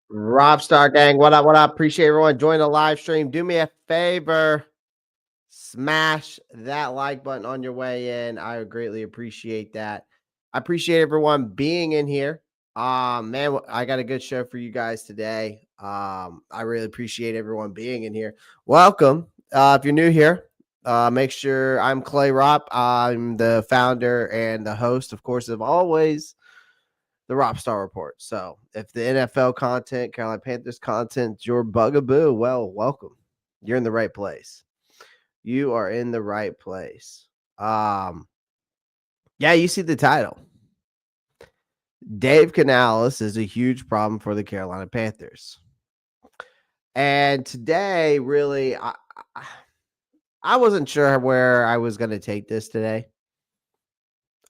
Rob Star Gang, what up? What up? Appreciate everyone joining the live stream. Do me a favor, smash that like button on your way in. I would greatly appreciate that. I appreciate everyone being in here. Man, I got a good show for you guys today. I really appreciate everyone being in here. Welcome. If you're new here, make sure I'm ClayRopp. I'm the founder and the host, of course, of always the Ropp Star Report. So if the NFL content, Carolina Panthers content, your bugaboo, well, welcome. You're in the right place. You are in the right place. Yeah, you see the title. Dave Canales is a huge problem for the Carolina Panthers. And today, really, I wasn't sure where I was going to take this today.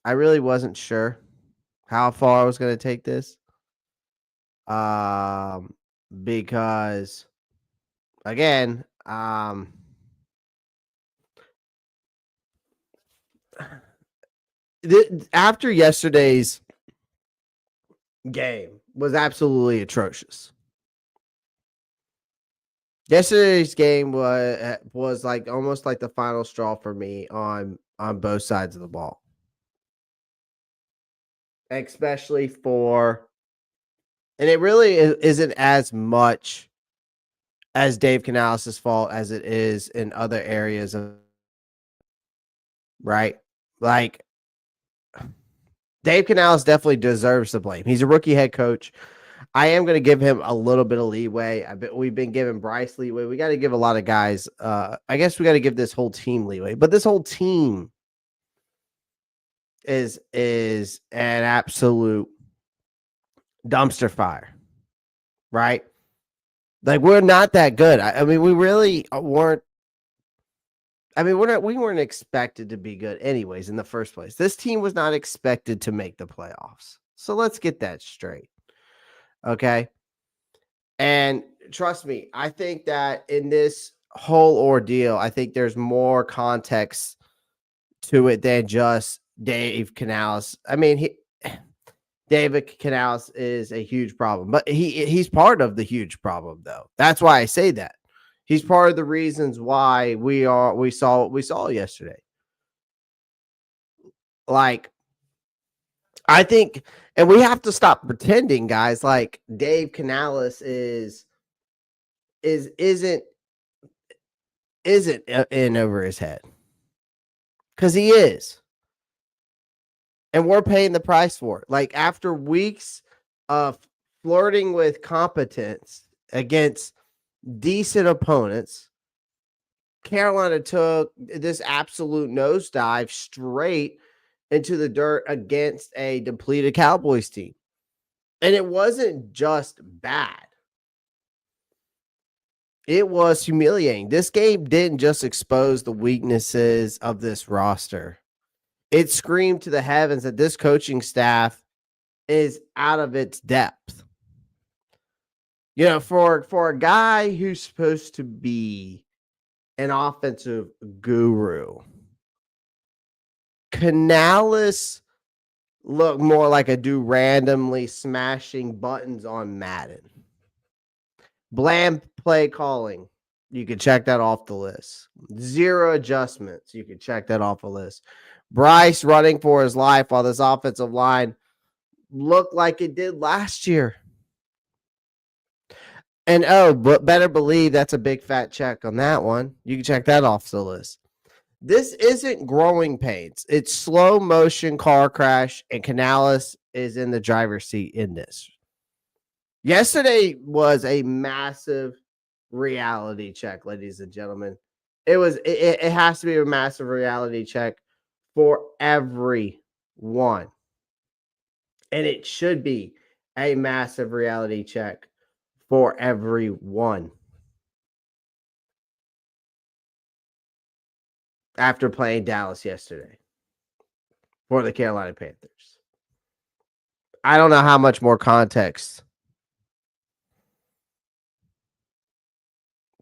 I really wasn't sure how far I was going to take this. Because again, after yesterday's game was absolutely atrocious. Yesterday's game was like almost like the final straw for me on both sides of the ball. Especially and it really isn't as much as Dave Canales' fault as it is in other areas of right. Like Dave Canales definitely deserves the blame. He's a rookie head coach. I am going to give him a little bit of leeway. We've been giving Bryce leeway. We got to give a lot of guys. I guess we got to give this whole team leeway. But this whole team is an absolute dumpster fire, right? Like we're not that good. I mean, we really weren't. I mean, we weren't expected to be good anyways in the first place. This team was not expected to make the playoffs. So let's get that straight. Okay. And trust me, I think that in this whole ordeal, I think there's more context to it than just Dave Canales. I mean, David Canales is a huge problem, but he's part of the huge problem, though. That's why I say that. He's part of the reasons why we saw what we saw yesterday. Like, I think, and we have to stop pretending, guys, like Dave Canales isn't in over his head, because he is, and we're paying the price for it. Like after weeks of flirting with competence against decent opponents, Carolina took this absolute nosedive straight into the dirt against a depleted Cowboys team. And it wasn't just bad. It was humiliating. This game didn't just expose the weaknesses of this roster. It screamed to the heavens that this coaching staff is out of its depth. You know, for a guy who's supposed to be an offensive guru, Canales looked more like a dude randomly smashing buttons on Madden. Bland play calling. You could check that off the list. Zero adjustments. You could check that off the list. Bryce running for his life while this offensive line looked like it did last year. And but better believe that's a big fat check on that one. You can check that off the list. This isn't growing pains. It's slow motion car crash, and Canales is in the driver's seat in this. Yesterday was a massive reality check, ladies and gentlemen. It has to be a massive reality check for everyone. And it should be a massive reality check for everyone. After playing Dallas yesterday for the Carolina Panthers. I don't know how much more context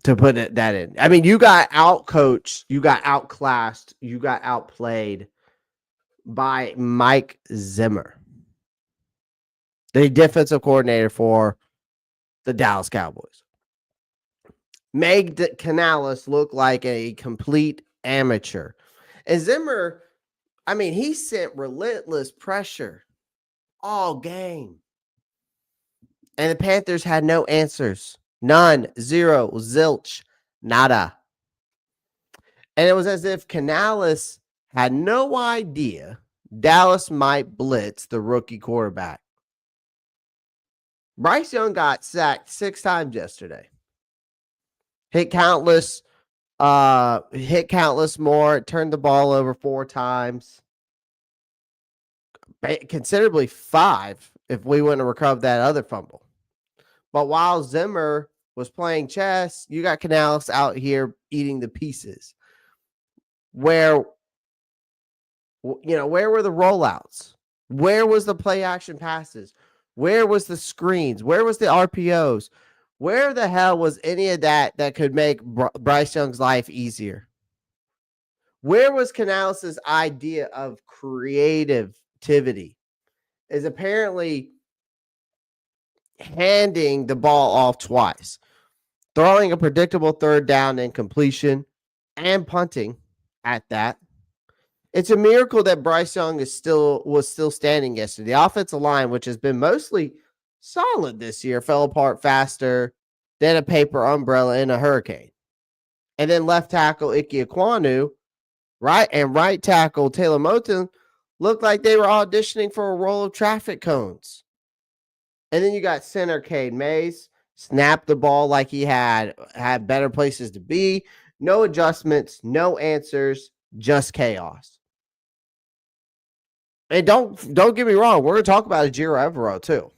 to put that in. I mean, you got outcoached, you got outclassed, you got outplayed by Mike Zimmer, the defensive coordinator for the Dallas Cowboys. Made Canales look like a complete amateur. And Zimmer, I mean, he sent relentless pressure all game. And the Panthers had no answers. None. Zero. Zilch. Nada. And it was as if Canales had no idea Dallas might blitz the rookie quarterback. Bryce Young got sacked 6 times yesterday. Hit countless more. Turned the ball over 4 times. Considerably 5 if we wouldn't have recovered that other fumble. But while Zimmer was playing chess, you got Canales out here eating the pieces. Where were the rollouts? Where was the play action passes? Where was the screens? Where was the RPOs? Where the hell was any of that could make Bryce Young's life easier? Where was Canales' idea of creativity? Is apparently handing the ball off twice, throwing a predictable 3rd down incompletion, and punting at that. It's a miracle that Bryce Young was still standing yesterday. The offensive line, which has been mostly solid this year, fell apart faster than a paper umbrella in a hurricane. And then left tackle Ike Ekwonu, right tackle Taylor Moton looked like they were auditioning for a roll of traffic cones. And then you got center Cade Mays, snapped the ball like he had better places to be. No adjustments, no answers, just chaos. And don't get me wrong, we're going to talk about Ejiro Evero too.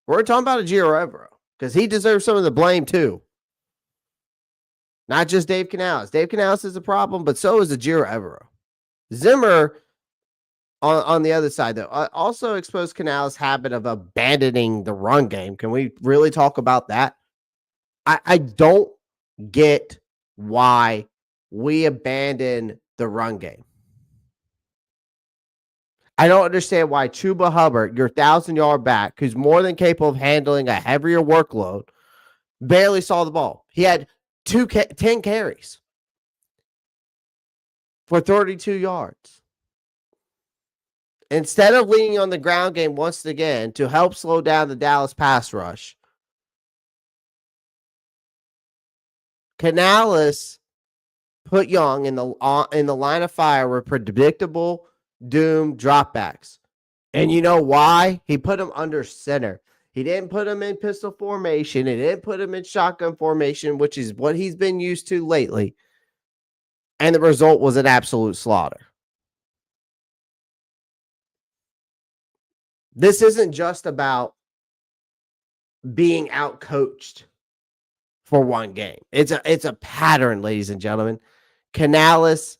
We're talking about Ejiro Evero because he deserves some of the blame too. Not just Dave Canales. Dave Canales is a problem, but so is Ejiro Evero. Zimmer, on the other side, though, also exposed Canales' habit of abandoning the run game. Can we really talk about that? I don't get why we abandon the run game. I don't understand why Chuba Hubbard, your 1,000-yard back, who's more than capable of handling a heavier workload, barely saw the ball. He had 10 carries for 32 yards. Instead of leaning on the ground game once again to help slow down the Dallas pass rush, Canales put Young in the line of fire with predictable doom dropbacks. And you know why? He put him under center. He didn't put him in pistol formation. He didn't put him in shotgun formation, which is what he's been used to lately. And the result was an absolute slaughter. This isn't just about being outcoached for one game. It's a pattern, ladies and gentlemen. Canales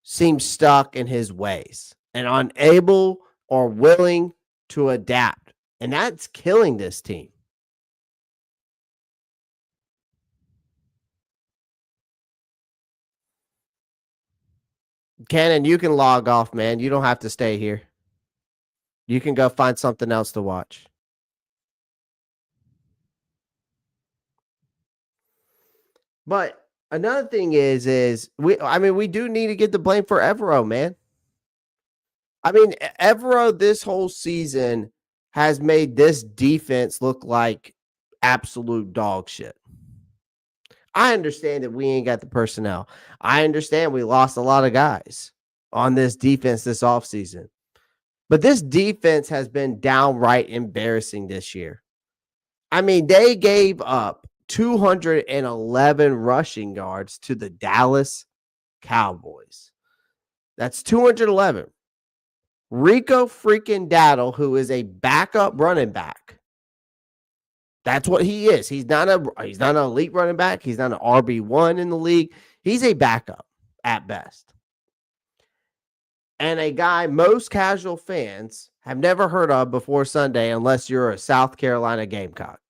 seems stuck in his ways and unable or willing to adapt. And that's killing this team. Cannon, you can log off, man. You don't have to stay here. You can go find something else to watch. But another thing is we do need to get the blame for Evero, man. I mean, Evero this whole season has made this defense look like absolute dog shit. I understand that we ain't got the personnel. I understand we lost a lot of guys on this defense this offseason. But this defense has been downright embarrassing this year. I mean, they gave up 211 rushing yards to the Dallas Cowboys. That's 211. Rico freaking Daddle, who is a backup running back. That's what he is. He's not an elite running back. He's not an RB1 in the league. He's a backup at best. And a guy most casual fans have never heard of before Sunday unless you're a South Carolina Gamecock.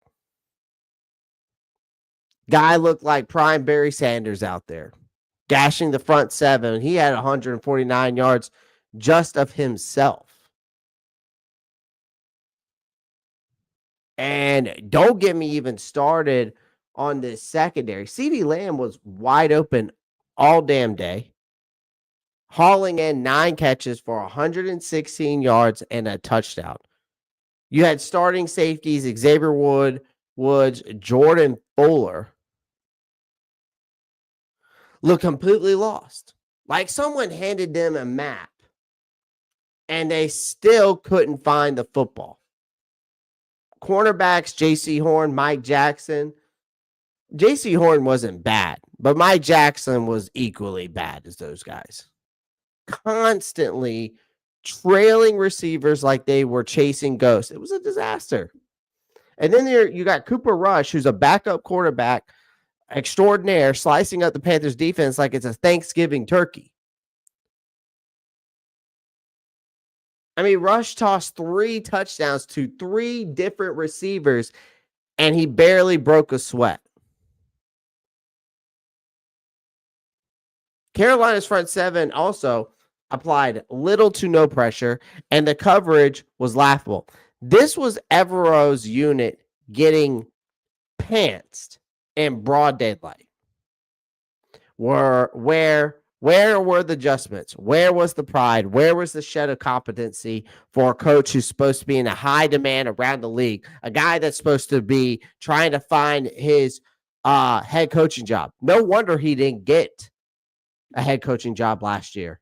Guy looked like prime Barry Sanders out there, gashing the front seven. He had 149 yards just of himself. And don't get me even started on this secondary. CeeDee Lamb was wide open all damn day, hauling in 9 catches for 116 yards and a touchdown. You had starting safeties Xavier Woods, Jordan Fuller look completely lost. Like someone handed them a map and they still couldn't find the football. Cornerbacks, J.C. Horn, Mike Jackson. J.C. Horn wasn't bad, but Mike Jackson was equally bad as those guys. Constantly trailing receivers like they were chasing ghosts. It was a disaster. And then you got Cooper Rush, who's a backup quarterback extraordinaire, slicing up the Panthers defense like it's a Thanksgiving turkey. I mean, Rush tossed 3 touchdowns to 3 different receivers, and he barely broke a sweat. Carolina's front 7 also applied little to no pressure, and the coverage was laughable. This was Evero's unit getting pantsed in broad daylight. Where were the adjustments? Where was the pride? Where was the shed of competency for a coach who's supposed to be in a high demand around the league? A guy that's supposed to be trying to find his head coaching job. No wonder he didn't get a head coaching job last year.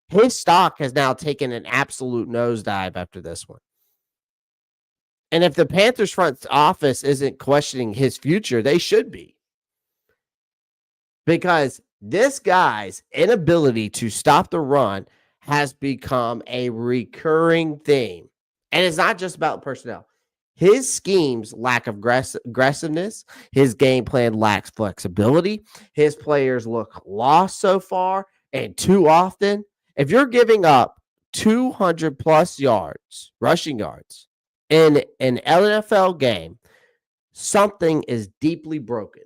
His stock has now taken an absolute nosedive after this one. And if the Panthers front office isn't questioning his future, they should be. Because this guy's inability to stop the run has become a recurring theme. And it's not just about personnel. His schemes lack aggressiveness. His game plan lacks flexibility. His players look lost so far and too often. If you're giving up 200 plus yards, rushing yards, in an NFL game, something is deeply broken.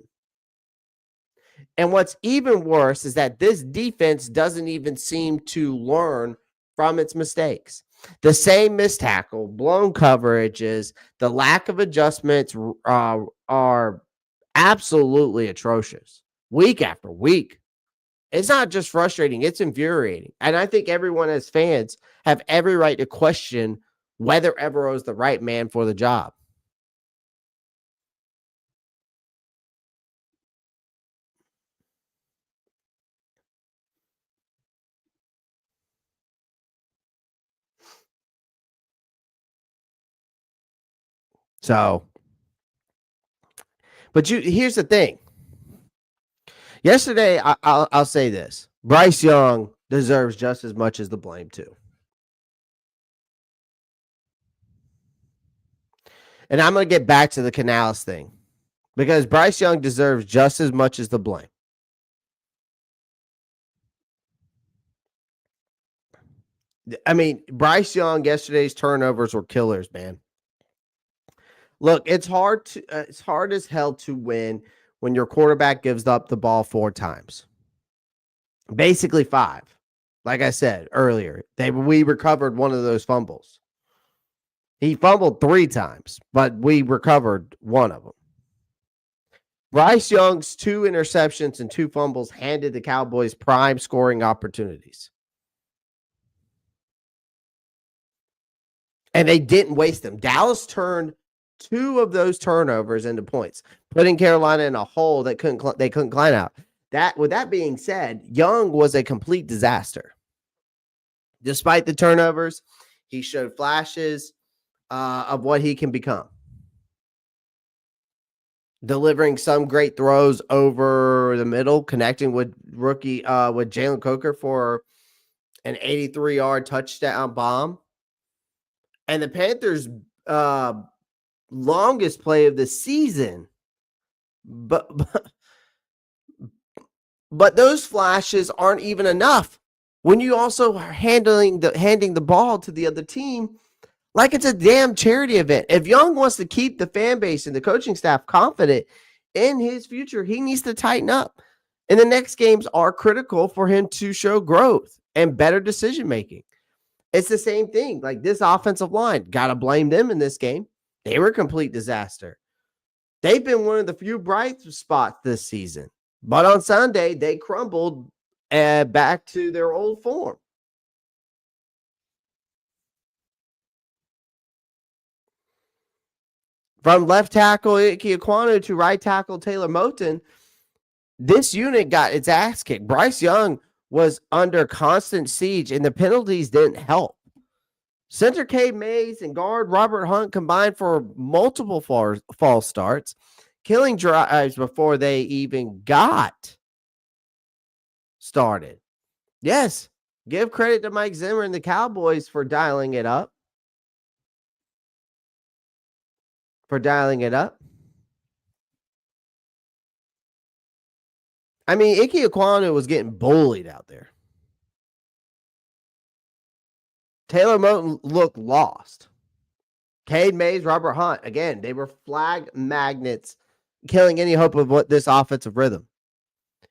And what's even worse is that this defense doesn't even seem to learn from its mistakes. The same missed tackle, blown coverages, the lack of adjustments are absolutely atrocious week after week. It's not just frustrating, it's infuriating. And I think everyone as fans have every right to question whether Evero is the right man for the job. So, but here's the thing. Yesterday, I'll say this. Bryce Young deserves just as much as the blame, too. And I'm going to get back to the Canales thing because Bryce Young deserves just as much as the blame. I mean, Bryce Young, yesterday's turnovers were killers, man. Look, it's hard as hell to win when your quarterback gives up the ball 4 times. Basically 5. Like I said earlier, we recovered one of those fumbles. He fumbled 3 times, but we recovered one of them. Bryce Young's 2 interceptions and 2 fumbles handed the Cowboys prime scoring opportunities. And they didn't waste them. Dallas turned 2 of those turnovers into points, putting Carolina in a hole that they couldn't climb out. With that being said, Young was a complete disaster. Despite the turnovers, he showed flashes of what he can become. Delivering some great throws over the middle, connecting with with Jalen Coker for an 83-yard touchdown bomb. And the Panthers' longest play of the season. But those flashes aren't even enough when you also are handing the ball to the other team like it's a damn charity event. If Young wants to keep the fan base and the coaching staff confident in his future, he needs to tighten up. And the next games are critical for him to show growth and better decision making. It's the same thing. Like this offensive line, got to blame them in this game. They were a complete disaster. They've been one of the few bright spots this season. But on Sunday, they crumbled back to their old form. From left tackle Ike Ekwonu to right tackle Taylor Moton, this unit got its ass kicked. Bryce Young was under constant siege, and the penalties didn't help. Center Cade Mays and guard Robert Hunt combined for multiple false starts, killing drives before they even got started. Yes, give credit to Mike Zimmer and the Cowboys for dialing it up. I mean, Ike Ekwonu was getting bullied out there. Taylor Moton looked lost. Cade Mays, Robert Hunt, again, they were flag magnets, killing any hope of what this offensive rhythm.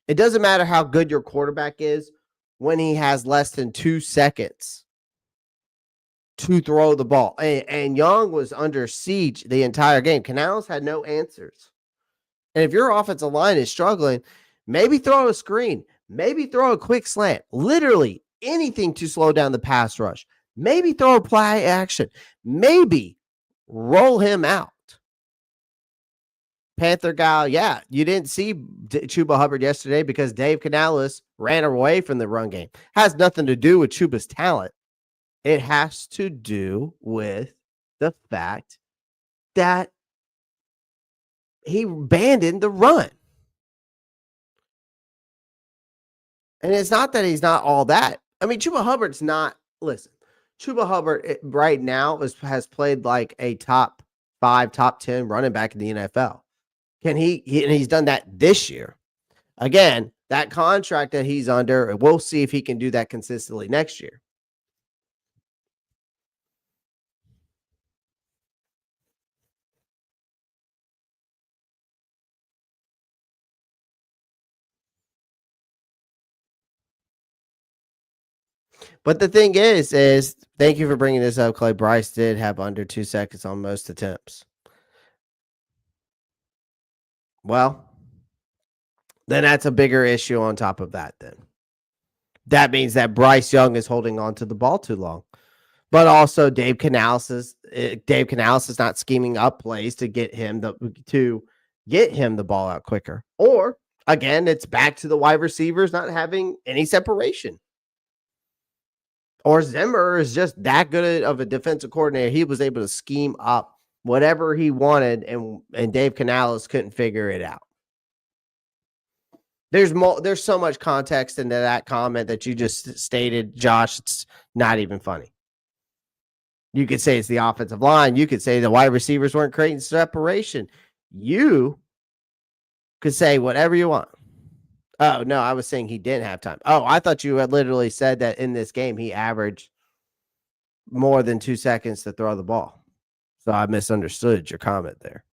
It doesn't matter how good your quarterback is when he has less than 2 seconds to throw the ball. And Young was under siege the entire game. Canales had no answers. And if your offensive line is struggling, maybe throw a screen, maybe throw a quick slant, literally anything to slow down the pass rush. Maybe throw a play action. Maybe roll him out. Panther guy, yeah, you didn't see Chuba Hubbard yesterday because Dave Canales ran away from the run game. Has nothing to do with Chuba's talent. It has to do with the fact that he abandoned the run. And it's not that he's not all that. I mean, Chuba Hubbard's not, listen, Chuba Hubbard right now has played like a top 5, top 10 running back in the NFL. And he's done that this year. Again, that contract that he's under, we'll see if he can do that consistently next year. But the thing is thank you for bringing this up, Clay. Bryce did have under 2 seconds on most attempts. Well, then that's a bigger issue on top of that then. That means that Bryce Young is holding on to the ball too long. But also Dave Canales is not scheming up plays to get him the ball out quicker. Or again, it's back to the wide receivers not having any separation. Or Zimmer is just that good of a defensive coordinator. He was able to scheme up whatever he wanted, and Dave Canales couldn't figure it out. There's so much context into that comment that you just stated, Josh. It's not even funny. You could say it's the offensive line. You could say the wide receivers weren't creating separation. You could say whatever you want. Oh, no, I was saying he didn't have time. Oh, I thought you had literally said that in this game he averaged more than 2 seconds to throw the ball. So I misunderstood your comment there.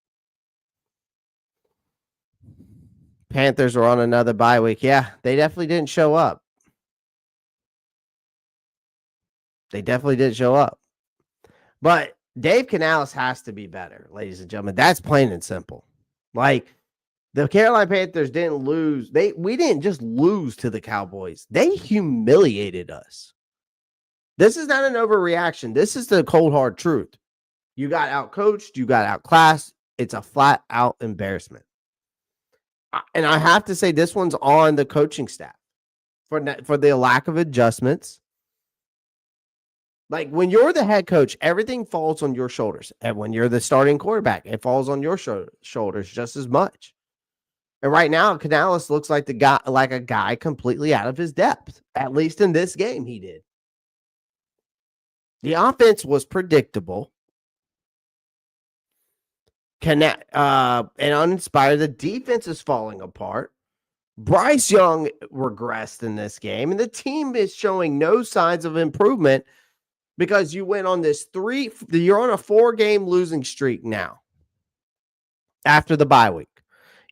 Panthers were on another bye week. Yeah, they definitely didn't show up. But Dave Canales has to be better, ladies and gentlemen. That's plain and simple. Like, the Carolina Panthers didn't lose. We didn't just lose to the Cowboys. They humiliated us. This is not an overreaction. This is the cold, hard truth. You got outcoached. You got outclassed. It's a flat out embarrassment. And I have to say this one's on the coaching staff for the lack of adjustments. Like, when you're the head coach, everything falls on your shoulders. And when you're the starting quarterback, it falls on your shoulders just as much. And right now, Canales looks like a guy completely out of his depth. At least in this game, he did. The offense was predictable. And uninspired. The defense is falling apart. Bryce Young regressed in this game, and the team is showing no signs of improvement because you went on you're on a 4-game losing streak now after the bye week.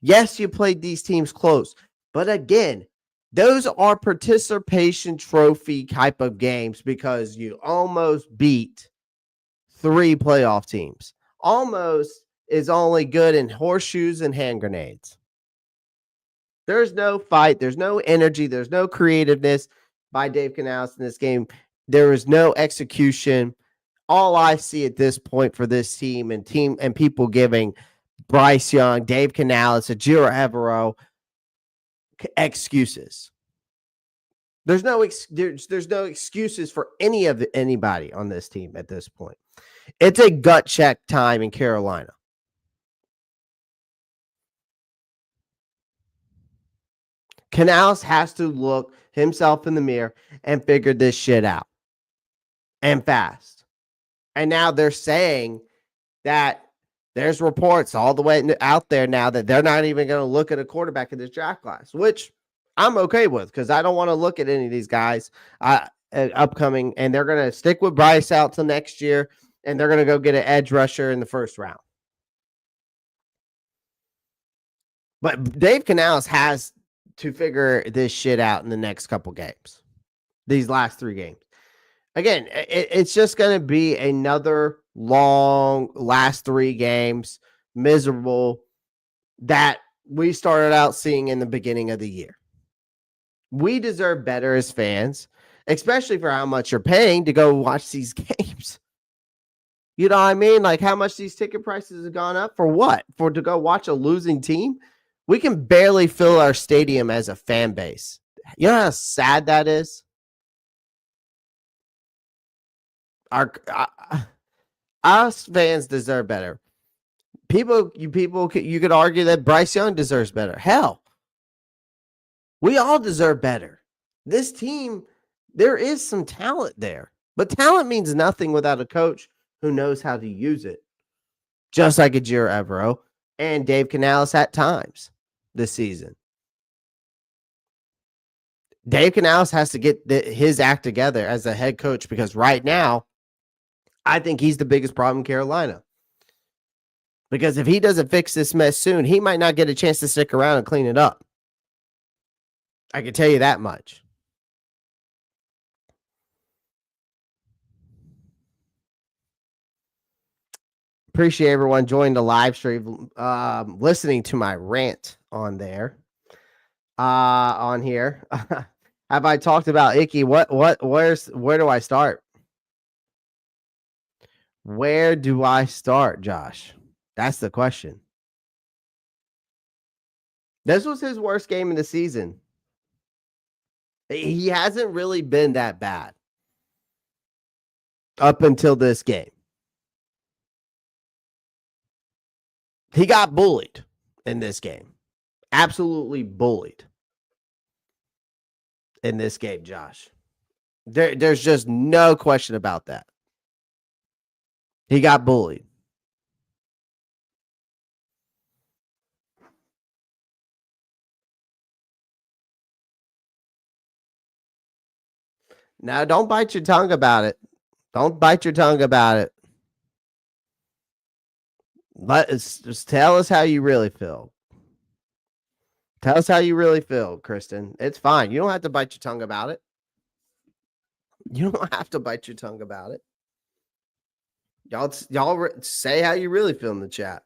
Yes, you played these teams close, but again, those are participation trophy type of games because you almost beat 3 playoff teams. almost is only good in horseshoes and hand grenades. There's no fight. There's no energy. There's no creativeness by Dave Canales in this game. There is no execution. All I see at this point for this team and people giving Bryce Young, Dave Canales, Ejiro Evero excuses. There's no excuses for anybody on this team at this point. It's a gut check time in Carolina. Canales has to look himself in the mirror and figure this shit out. And fast. And now they're saying that there's reports all the way out there now that they're not even going to look at a quarterback in this draft class, which I'm okay with because I don't want to look at any of these guys upcoming, and they're going to stick with Bryce out till next year, and they're going to go get an edge rusher in the first round. But Dave Canales has to figure this shit out in the next couple games, these last 3 games. Again, it's just going to be another long last 3 games, miserable, that we started out seeing in the beginning of the year. We deserve better as fans, especially for how much you're paying to go watch these games. You know what I mean? Like how much these ticket prices have gone up for what? For to go watch a losing team? We can barely fill our stadium as a fan base. You know how sad that is? Us fans deserve better. You could argue that Bryce Young deserves better. Hell, we all deserve better. This team, there is some talent there, but talent means nothing without a coach who knows how to use it. Just like Ejiro Evero and Dave Canales at times this season. Dave Canales has to get his act together as a head coach because right now, I think he's the biggest problem in Carolina. Because if he doesn't fix this mess soon, he might not get a chance to stick around and clean it up. I can tell you that much. Appreciate everyone joining the live stream, listening to my rant on there. On here. Have I talked about Icky? Where do I start? Where do I start, Josh? That's the question. This was his worst game of the season. He hasn't really been that bad up until this game. He got bullied in this game. Absolutely bullied in this game, Josh. There's just no question about that. He got bullied. Now, don't bite your tongue about it. Don't bite your tongue about it. Just tell us how you really feel. Tell us how you really feel, Kristen. It's fine. You don't have to bite your tongue about it. You don't have to bite your tongue about it. Y'all say how you really feel in the chat.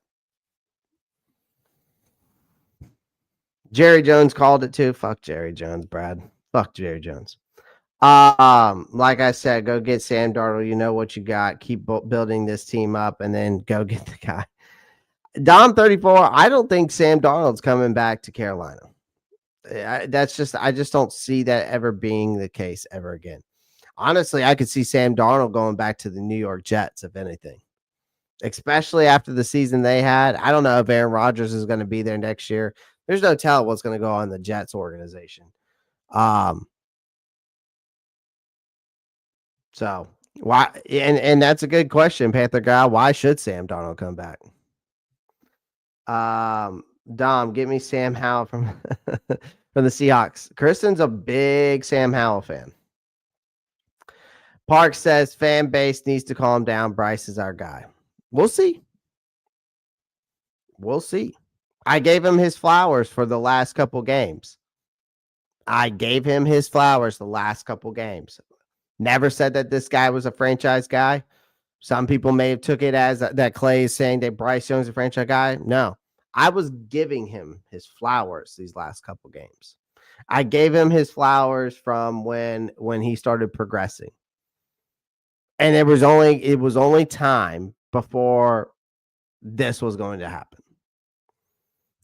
Jerry Jones called it too. Fuck Jerry Jones, Brad. Fuck Jerry Jones. Like I said, go get Sam Darnold. You know what you got. Keep building this team up, and then go get the guy. Dom 34. I don't think Sam Darnold's coming back to Carolina. I just don't see that ever being the case ever again. Honestly, I could see Sam Darnold going back to the New York Jets, if anything, especially after the season they had. I don't know if Aaron Rodgers is going to be there next year. There's no telling what's going to go on in the Jets organization. So why? And that's a good question, Panther guy. Why should Sam Darnold come back? Dom, give me Sam Howell from from the Seahawks. Kristen's a big Sam Howell fan. Park says fan base needs to calm down. Bryce is our guy. We'll see. We'll see. I gave him his flowers for the last couple games. Never said that this guy was a franchise guy. Some people may have took it as that Clay is saying that Bryce Young's a franchise guy. No, I was giving him his flowers these last couple games. I gave him his flowers from when he started progressing. And it was only time before this was going to happen.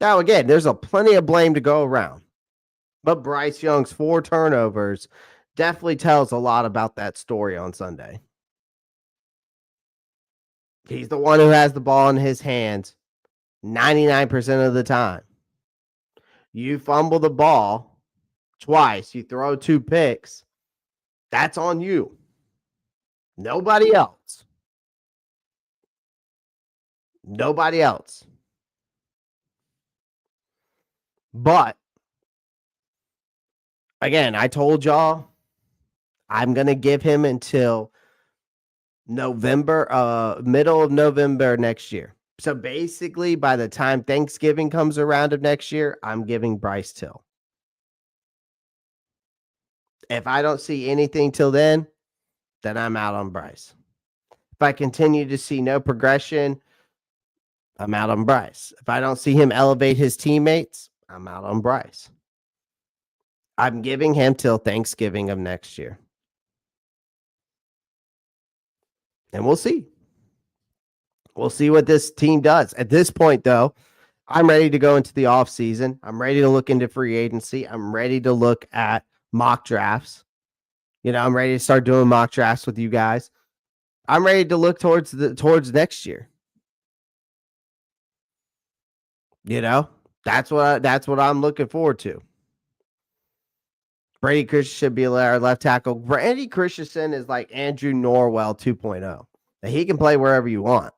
Now, again, there's a plenty of blame to go around. But Bryce Young's 4 turnovers definitely tells a lot about that story on Sunday. He's the one who has the ball in his hands 99% of the time. You fumble the ball twice, you throw 2 picks, that's on you. Nobody else. Nobody else. But again, I told y'all I'm going to give him until November, middle of November next year. So basically, by the time Thanksgiving comes around of next year, I'm giving Bryce till. If I don't see anything till then I'm out on Bryce. If I continue to see no progression, I'm out on Bryce. If I don't see him elevate his teammates, I'm out on Bryce. I'm giving him till Thanksgiving of next year. And we'll see. We'll see what this team does. At this point, though, I'm ready to go into the offseason. I'm ready to look into free agency. I'm ready to look at mock drafts. I'm ready to start doing mock drafts with you guys. I'm ready to look towards next year. That's what I'm looking forward to. Brady Christensen should be our left tackle. Brady Christensen is like Andrew Norwell 2.0. He can play wherever you want.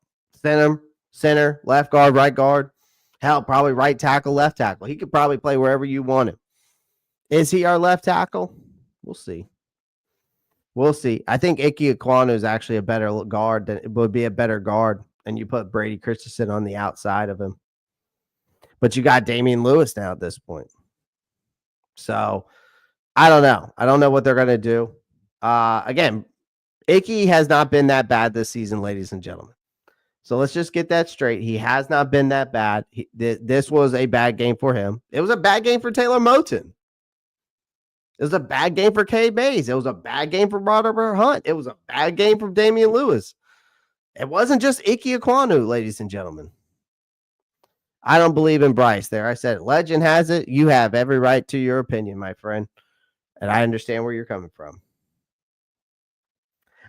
Center, left guard, right guard. Hell, probably right tackle, left tackle. He could probably play wherever you want him. Is he our left tackle? We'll see. I think Ike Ekwonu is actually a better guard and you put Brady Christensen on the outside of him. But you got Damian Lewis now at this point. So I don't know. I don't know what they're going to do. Again, Ike has not been that bad this season, ladies and gentlemen. So let's just get that straight. He has not been that bad. This was a bad game for him. It was a bad game for Taylor Moton. It was a bad game for K. Mays. It was a bad game for Robert Hunt. It was a bad game for Damian Lewis. It wasn't just Ike Ekwonu, ladies and gentlemen. I don't believe in Bryce there. I said, legend has it. You have every right to your opinion, my friend. And I understand where you're coming from.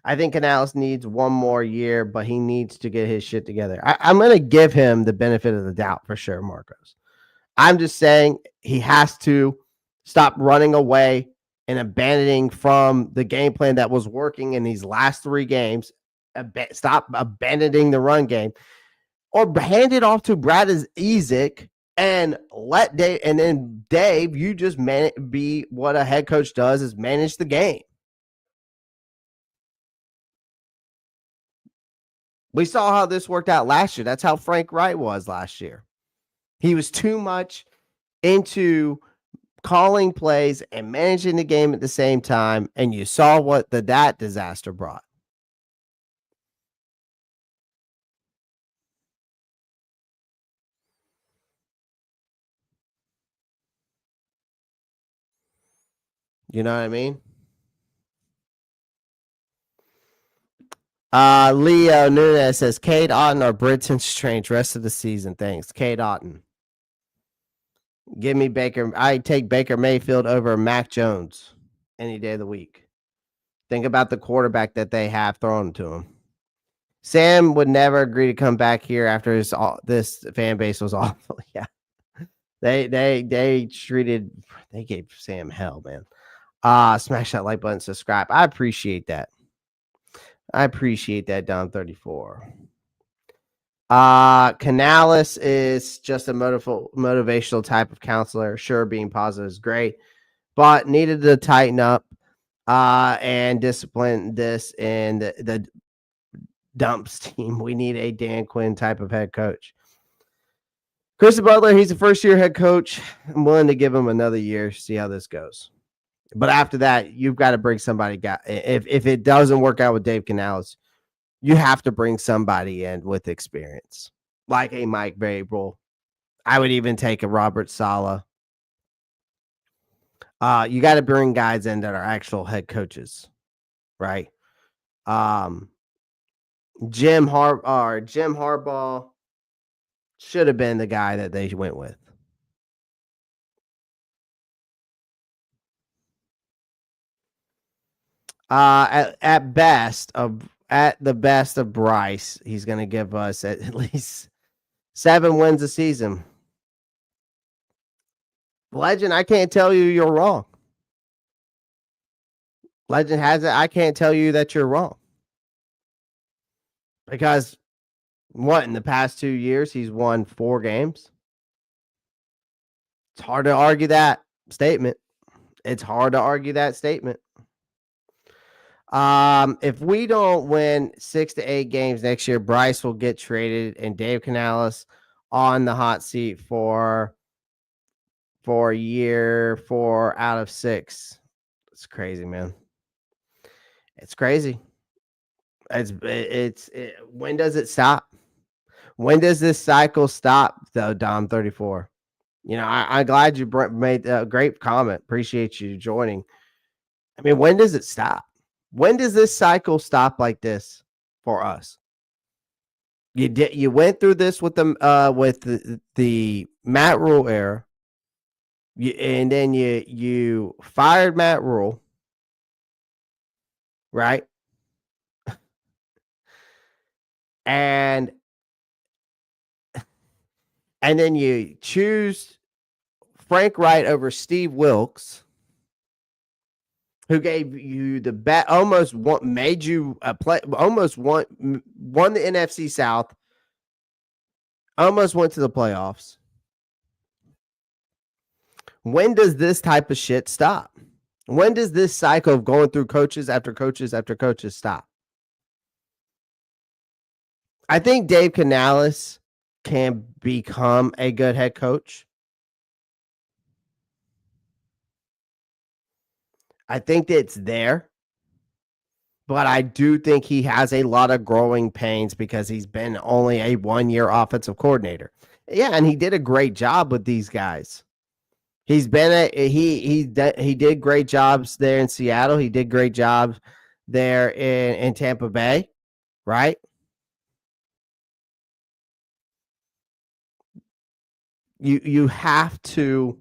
I think Canales needs one more year, but he needs to get his shit together. I'm going to give him the benefit of the doubt for sure, Marcos. I'm just saying he has to stop running away and abandoning from the game plan that was working in these last 3 games. Stop abandoning the run game. Or hand it off to Brad Ezek and let Dave, and then Dave, you just be what a head coach does, is manage the game. We saw how this worked out last year. That's how Frank Wright was last year. He was too much into calling plays and managing the game at the same time, and you saw what that disaster brought. You know what I mean? Leo Nunez says, Cade Otton or Britton Strange rest of the season. Thanks. Cade Otton. Give me Baker. I take Baker Mayfield over Mac Jones any day of the week. Think about the quarterback that they have thrown to him. Sam would never agree to come back here after this fan base was awful. Yeah. They gave Sam hell, man. Smash that like button, subscribe. I appreciate that. Dom 34. Canales is just a motivational type of counselor. Sure, being positive is great, but needed to tighten up and discipline this and the Dumps team. We need a Dan Quinn type of head coach. Chris Butler, he's a first-year head coach. I'm willing to give him another year, see how this goes. But after that, you've got to bring somebody. If it doesn't work out with Dave Canales, you have to bring somebody in with experience, like a Mike Vrabel. I would even take a Robert Saleh. You got to bring guys in that are actual head coaches, right? Um, Jim Harbaugh should have been the guy that they went with. At the best of Bryce, he's going to give us at least 7 wins a season. Legend, I can't tell you you're wrong. Legend has it. I can't tell you that you're wrong. Because what, in the past 2 years, he's won 4 games? It's hard to argue that statement. If we don't win 6 to 8 games next year, Bryce will get traded and Dave Canales on the hot seat for year 4 out of 6. It's crazy, man. It's crazy. When does it stop? When does this cycle stop, though, Dom 34? I'm glad you made a great comment. Appreciate you joining. I mean, when does it stop? When does this cycle stop like this for us? You went through this with the Matt Rule era, and then you fired Matt Rule, right? And then you choose Frank Wright over Steve Wilkes, who gave you the bet, made you a play, almost won the NFC South, almost went to the playoffs. When does this type of shit stop? When does this cycle of going through coaches after coaches after coaches stop? I think Dave Canales can become a good head coach. I think it's there, but I do think he has a lot of growing pains because he's been only a 1-year offensive coordinator. Yeah, and he did a great job with these guys. He did great jobs there in Seattle. He did great jobs there in Tampa Bay, right? You have to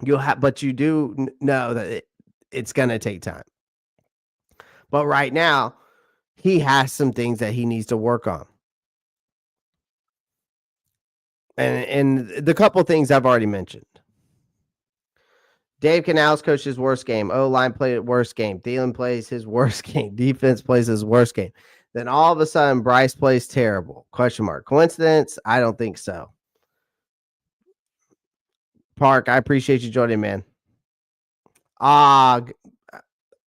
but you do know that it's going to take time. But right now, he has some things that he needs to work on. And the couple things I've already mentioned. Dave Canales coached his worst game. O-line played his worst game. Thielen plays his worst game. Defense plays his worst game. Then all of a sudden, Bryce plays terrible. Question mark. Coincidence? I don't think so. Park, I appreciate you joining, man. I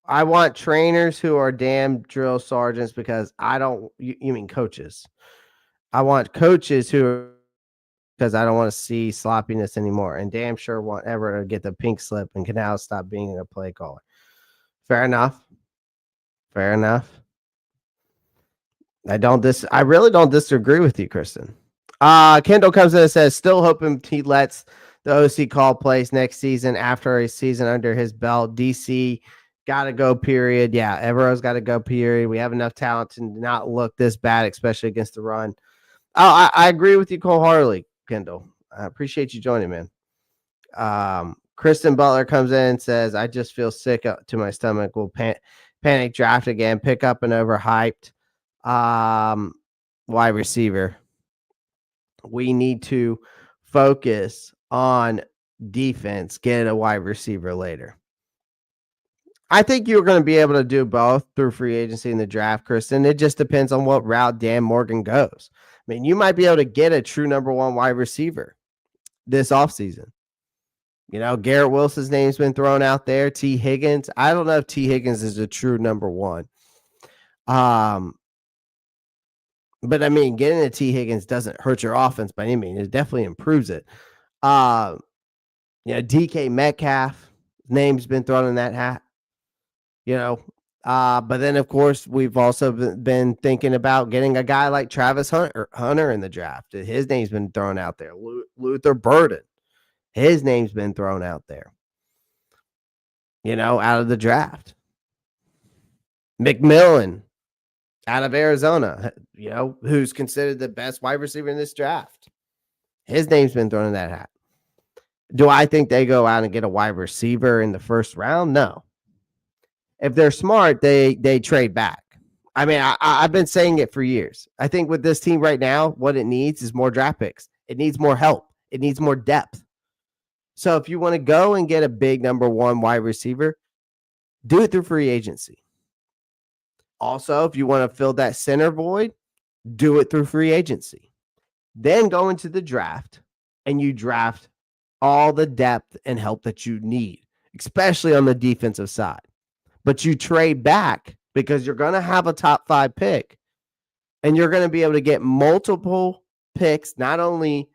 want trainers who are damn drill sergeants because I don't. You mean coaches? I want coaches who, because I don't want to see sloppiness anymore, and damn sure want ever to get the pink slip and Canales stop being a play caller. Fair enough. I really don't disagree with you, Kristen. Kendall comes in and says, still hoping he lets the OC call plays next season after a season under his belt. DC got to go, period. Yeah, Evero's got to go, period. We have enough talent to not look this bad, especially against the run. Oh, I agree with you wholeheartedly, Kendall. I appreciate you joining, man. Kristen Butler comes in and says, I just feel sick to my stomach. We'll panic draft again, pick up an overhyped wide receiver. We need to focus on defense, get a wide receiver later. I think you're going to be able to do both through free agency and the draft, Kristen. It just depends on what route Dan Morgan goes. I mean, you might be able to get a true number 1 wide receiver this offseason. Garrett Wilson's name's been thrown out there. T. Higgins. I don't know if T. Higgins is a true number 1. But I mean, getting a T. Higgins doesn't hurt your offense by any means. It definitely improves it. DK Metcalf name's been thrown in that hat. But then, of course, we've also been thinking about getting a guy like Travis Hunter in the draft. His name's been thrown out there. Luther Burden, his name's been thrown out there, out of the draft. McMillan out of Arizona, who's considered the best wide receiver in this draft. His name's been thrown in that hat. Do I think they go out and get a wide receiver in the first round? No. If they're smart, they trade back. I mean, I've been saying it for years. I think with this team right now, what it needs is more draft picks. It needs more help. It needs more depth. So if you want to go and get a big number one wide receiver, do it through free agency. Also, if you want to fill that center void, do it through free agency. Then go into the draft and you draft all the depth and help that you need, especially on the defensive side. But you trade back because you're going to have a top 5 pick and you're going to be able to get multiple picks, not only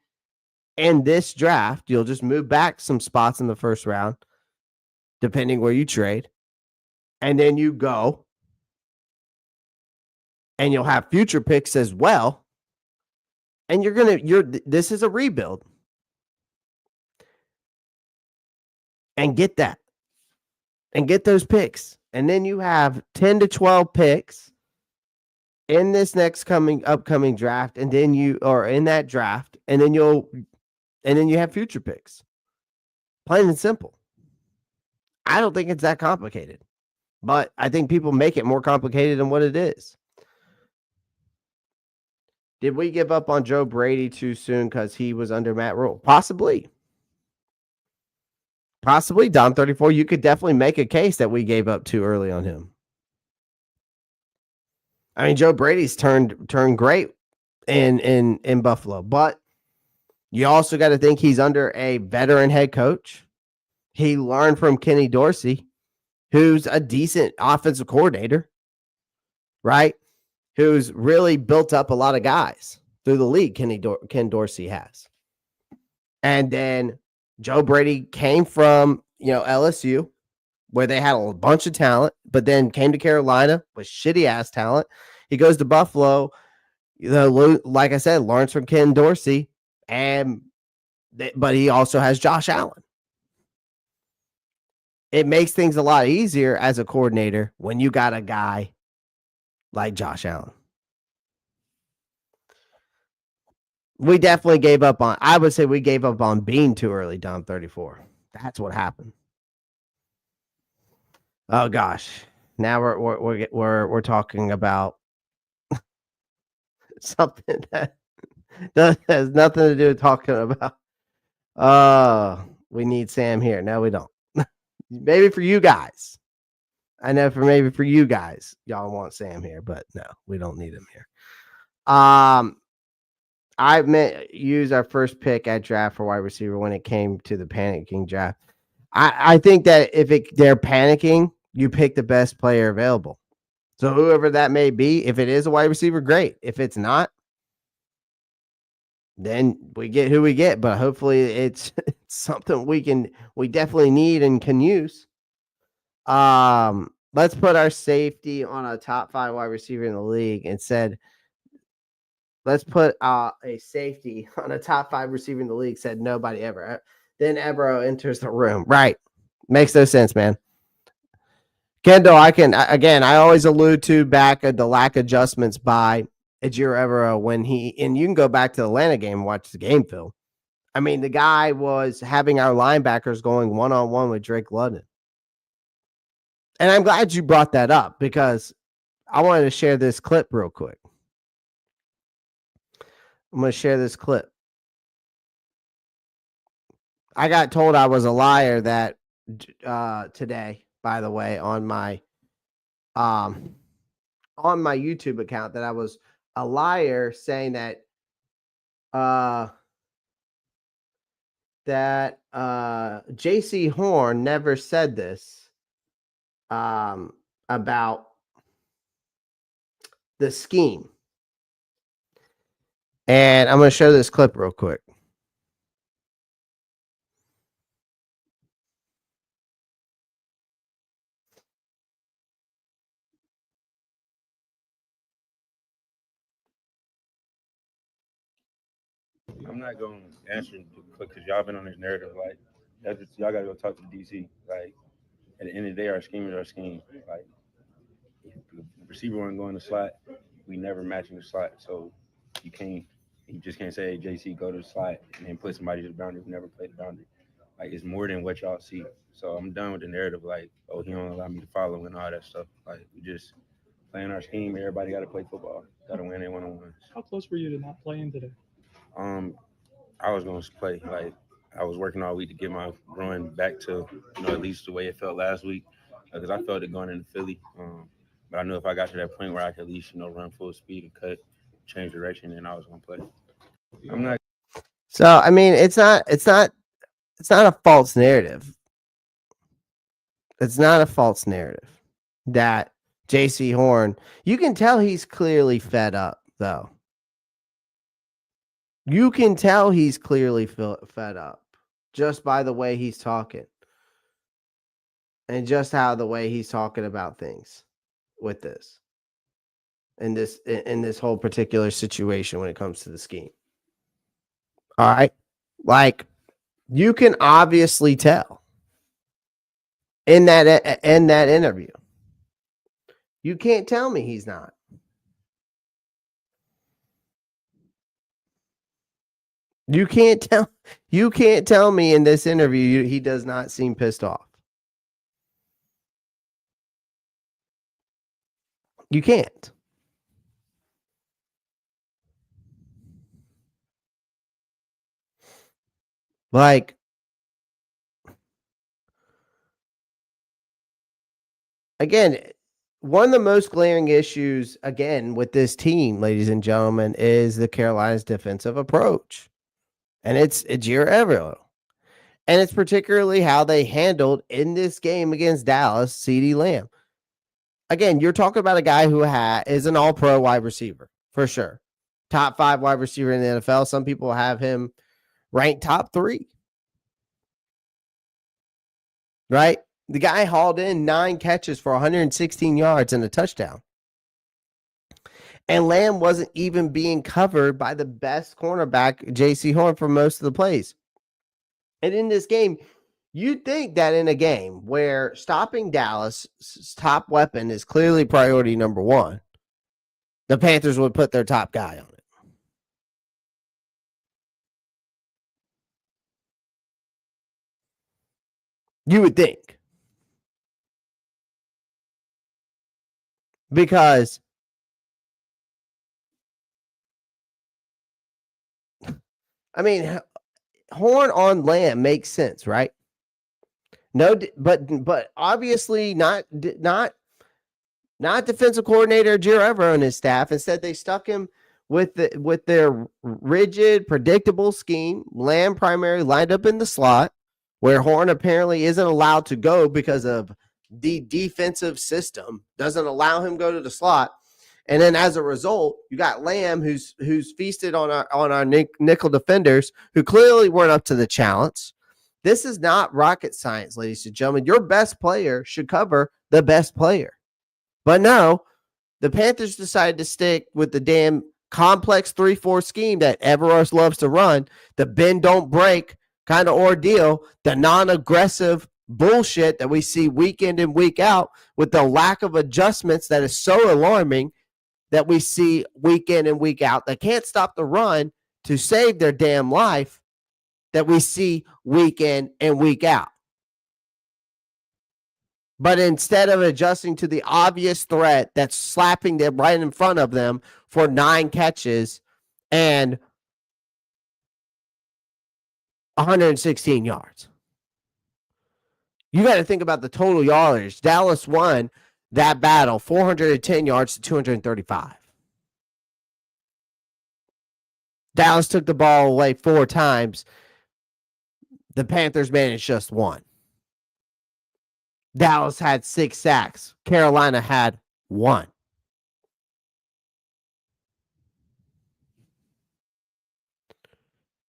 in this draft, you'll just move back some spots in the first round, depending where you trade. And then you go and you'll have future picks as well. And this is a rebuild. And get that. And get those picks. And then you have 10 to 12 picks in this upcoming draft. And then in that draft. And then you have future picks. Plain and simple. I don't think it's that complicated. But I think people make it more complicated than what it is. Did we give up on Joe Brady too soon because he was under Matt Rule? Possibly. Possibly, Dom 34. You could definitely make a case that we gave up too early on him. I mean, Joe Brady's turned great in Buffalo, but you also got to think he's under a veteran head coach. He learned from Kenny Dorsey, who's a decent offensive coordinator, right? Who's really built up a lot of guys through the league. Ken Dorsey has. And then Joe Brady came from, LSU, where they had a bunch of talent, but then came to Carolina with shitty-ass talent. He goes to Buffalo, like I said, learns from Ken Dorsey, but he also has Josh Allen. It makes things a lot easier as a coordinator when you got a guy like Josh Allen. We definitely gave up on, I would say we gave up on Bean too early, Dom 34. That's what happened. Oh gosh. Now we're talking about something that has nothing to do with talking about. We need Sam here. No, we don't. Maybe for you guys. I know maybe for you guys, y'all want Sam here, but no, we don't need him here. I meant use our first pick at draft for wide receiver when it came to the panicking draft. I think that if they're panicking, you pick the best player available. So whoever that may be, if it is a wide receiver, great. If it's not, then we get who we get. But hopefully it's something we definitely need and can use. Let's put our safety on a top 5 wide receiver in the league and said, let's put a safety on a top 5 receiver in the league, said nobody ever. Then Ebro enters the room. Right. Makes no sense, man. Kendall, I always allude to back at the lack adjustments by Ejiro Evero and you can go back to the Atlanta game and watch the game film. I mean, the guy was having our linebackers going one-on-one with Drake London. And I'm glad you brought that up because I wanted to share this clip real quick. I'm going to share this clip. I got told I was a liar that today, by the way, on my YouTube account, that I was a liar saying that J.C. Horn never said this about the scheme. And I'm going to show this clip real quick. I'm not going to answer because y'all been on this narrative. Like, that's just, y'all got to go talk to the DC. Like, at the end of the day, our scheme is our scheme. Like, if the receiver want to go in the slot, we never matching the slot. So you can't, you just can't say, hey, JC, go to the slot and then put somebody to the boundary who never played the boundary. Like, it's more than what y'all see. So I'm done with the narrative. Like, oh, he don't allow me to follow and all that stuff. Like, we just playing our scheme. Everybody got to play football. Got to win their one-on-ones. How close were you to not playing today? Um, I was going to play. Like, I was working all week to get my run back to, at least the way it felt last week. Because I felt it going into Philly. But I knew if I got to that point where I could at least, run full speed and cut, change direction, then I was going to play. I'm not. So I mean, it's not a false narrative. It's not a false narrative that JC Horn. You can tell he's clearly fed up, though. You can tell he's clearly fed up just by the way he's talking, and just how the way he's talking about things with this, in this whole particular situation when it comes to the scheme. All right, like you can obviously tell in that interview. You can't tell me he's not. You can't tell me in this interview he does not seem pissed off. You can't. Like, again, one of the most glaring issues, again, with this team, ladies and gentlemen, is the Carolina's defensive approach. And it's irreverent. And it's particularly how they handled in this game against Dallas, CeeDee Lamb. Again, you're talking about a guy who is an all-pro wide receiver, for sure. Top 5 wide receiver in the NFL. Some people have him ranked top 3. Right? The guy hauled in 9 catches for 116 yards and a touchdown. And Lamb wasn't even being covered by the best cornerback, J.C. Horn, for most of the plays. And in this game, you'd think that in a game where stopping Dallas' top weapon is clearly priority number 1, the Panthers would put their top guy on it. You would think. Because I mean, Horn on Lamb makes sense, right? No, but obviously not defensive coordinator Girover and his staff. Instead, they stuck him with their rigid, predictable scheme. Lamb primarily lined up in the slot, where Horn apparently isn't allowed to go because of the defensive system doesn't allow him to go to the slot. And then as a result, you got Lamb who's feasted on our nickel defenders who clearly weren't up to the challenge. This is not rocket science, ladies and gentlemen. Your best player should cover the best player. But no, the Panthers decided to stick with the damn complex 3-4 scheme that Everest loves to run, the bend don't break kind of ordeal, the non-aggressive bullshit that we see week in and week out, with the lack of adjustments that is so alarming that we see week in and week out. They can't stop the run to save their damn life that we see week in and week out. But instead of adjusting to the obvious threat that's slapping them right in front of them for 9 catches and 116 yards. You got to think about the total yardage. Dallas won that battle, 410 yards to 235. Dallas took the ball away 4 times. The Panthers managed just 1. Dallas had 6 sacks. Carolina had 1.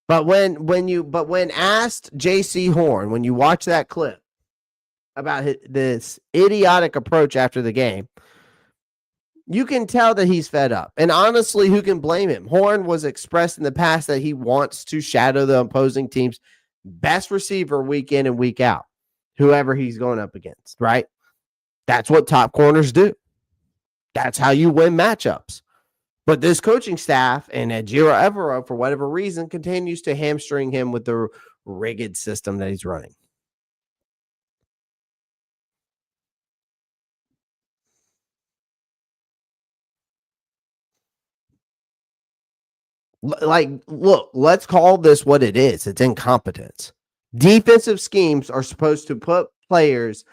But when asked J.C. Horn, when you watch that clip about this idiotic approach after the game, You can tell that he's fed up. And honestly, who can blame him? Horn was expressed in the past that he wants to shadow the opposing team's best receiver week in and week out, whoever he's going up against, right? That's what top corners do. That's how you win matchups. But this coaching staff and Ejiro Evero, for whatever reason, continues to hamstring him with the rigged system that he's running. Like, look, let's call this what it is. It's incompetence. Defensive schemes are supposed to put players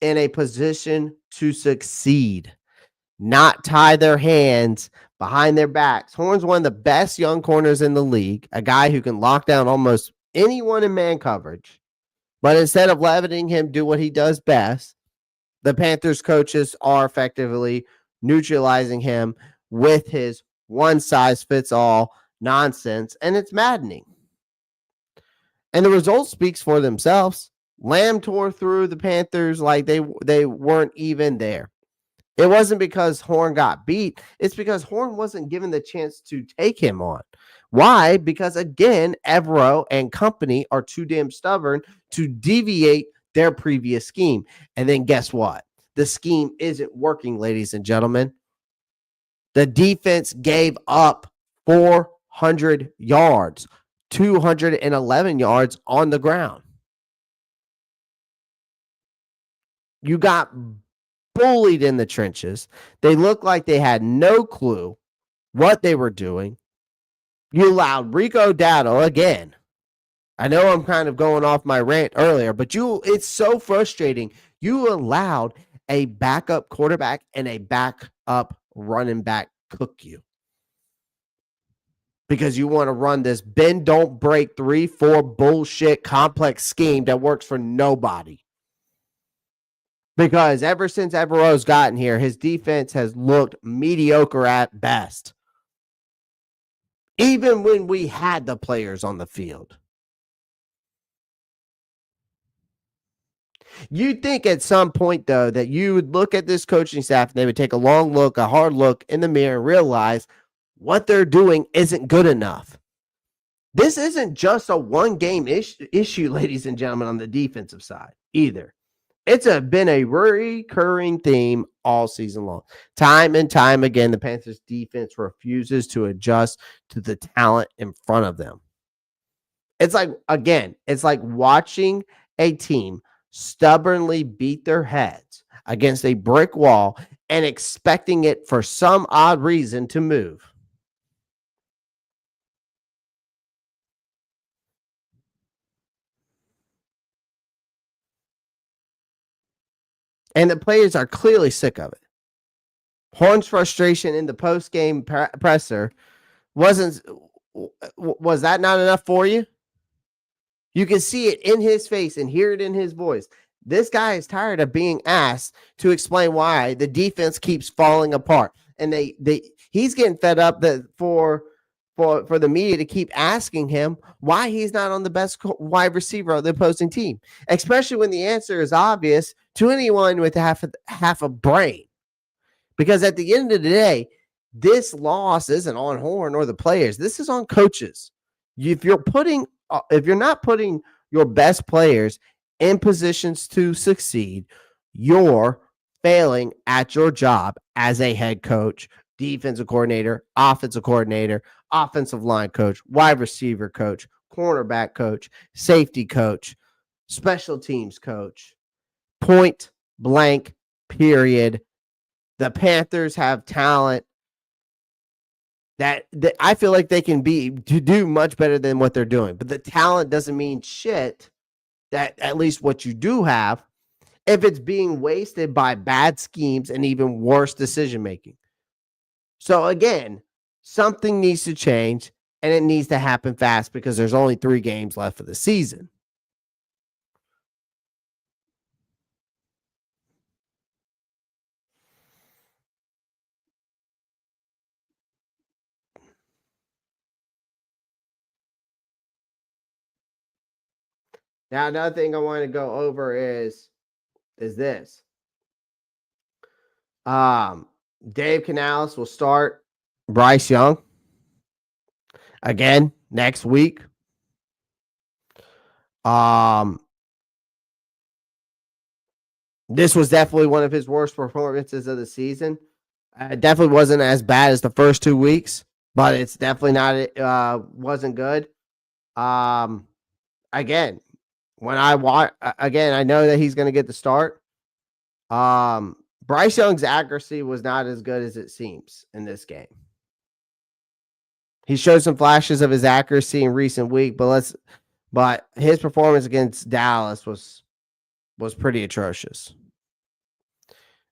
in a position to succeed, not tie their hands behind their backs. Horn's one of the best young corners in the league, a guy who can lock down almost anyone in man coverage. But instead of letting him do what he does best, the Panthers coaches are effectively neutralizing him with his one size fits all nonsense, and it's maddening. And the result speaks for themselves. Lamb tore through the Panthers like they weren't even there. It wasn't because Horn got beat. It's because Horn wasn't given the chance to take him on. Why? Because, again, Evero and company are too damn stubborn to deviate their previous scheme. And then guess what? The scheme isn't working, ladies and gentlemen. The defense gave up 400 yards, 211 yards on the ground. You got bullied in the trenches. They looked like they had no clue what they were doing. You allowed Rico Dowdle again. I know I'm kind of going off my rant earlier, but it's so frustrating. You allowed a backup quarterback and a backup running back cook you. Because you want to run this bend, don't break 3-4 bullshit complex scheme that works for nobody. Because ever since Evero's gotten here, his defense has looked mediocre at best. Even when we had the players on the field. You'd think at some point, though, that you would look at this coaching staff and they would take a long look, a hard look in the mirror and realize what they're doing isn't good enough. This isn't just a one-game issue, ladies and gentlemen, on the defensive side either. It's been a recurring theme all season long. Time and time again, the Panthers defense refuses to adjust to the talent in front of them. It's like watching a team stubbornly beat their heads against a brick wall and expecting it for some odd reason to move. And the players are clearly sick of it. Horn's frustration in the post-game presser was that not enough for you? You can see it in his face and hear it in his voice. This guy is tired of being asked to explain why the defense keeps falling apart. And he's getting fed up for the media to keep asking him why he's not on the best wide receiver of the opposing team, especially when the answer is obvious to anyone with half a brain. Because at the end of the day, this loss isn't on Horn or the players. This is on coaches. If you're not putting your best players in positions to succeed, you're failing at your job as a head coach, defensive coordinator, offensive coordinator, offensive line coach, wide receiver coach, cornerback coach, safety coach, special teams coach. Point blank, period. The Panthers have talent that I feel like they can do much better than what they're doing. But the talent doesn't mean shit, that at least what you do have, if it's being wasted by bad schemes and even worse decision making. So again, something needs to change, and it needs to happen fast because there's only 3 games left for the season. Now, another thing I want to go over is this. Dave Canales will start Bryce Young again next week. This was definitely one of his worst performances of the season. It definitely wasn't as bad as the first 2 weeks, but it's definitely not. Wasn't good. Again, when I watch again, I know that he's going to get the start. Bryce Young's accuracy was not as good as it seems in this game. He showed some flashes of his accuracy in recent week, but his performance against Dallas was pretty atrocious.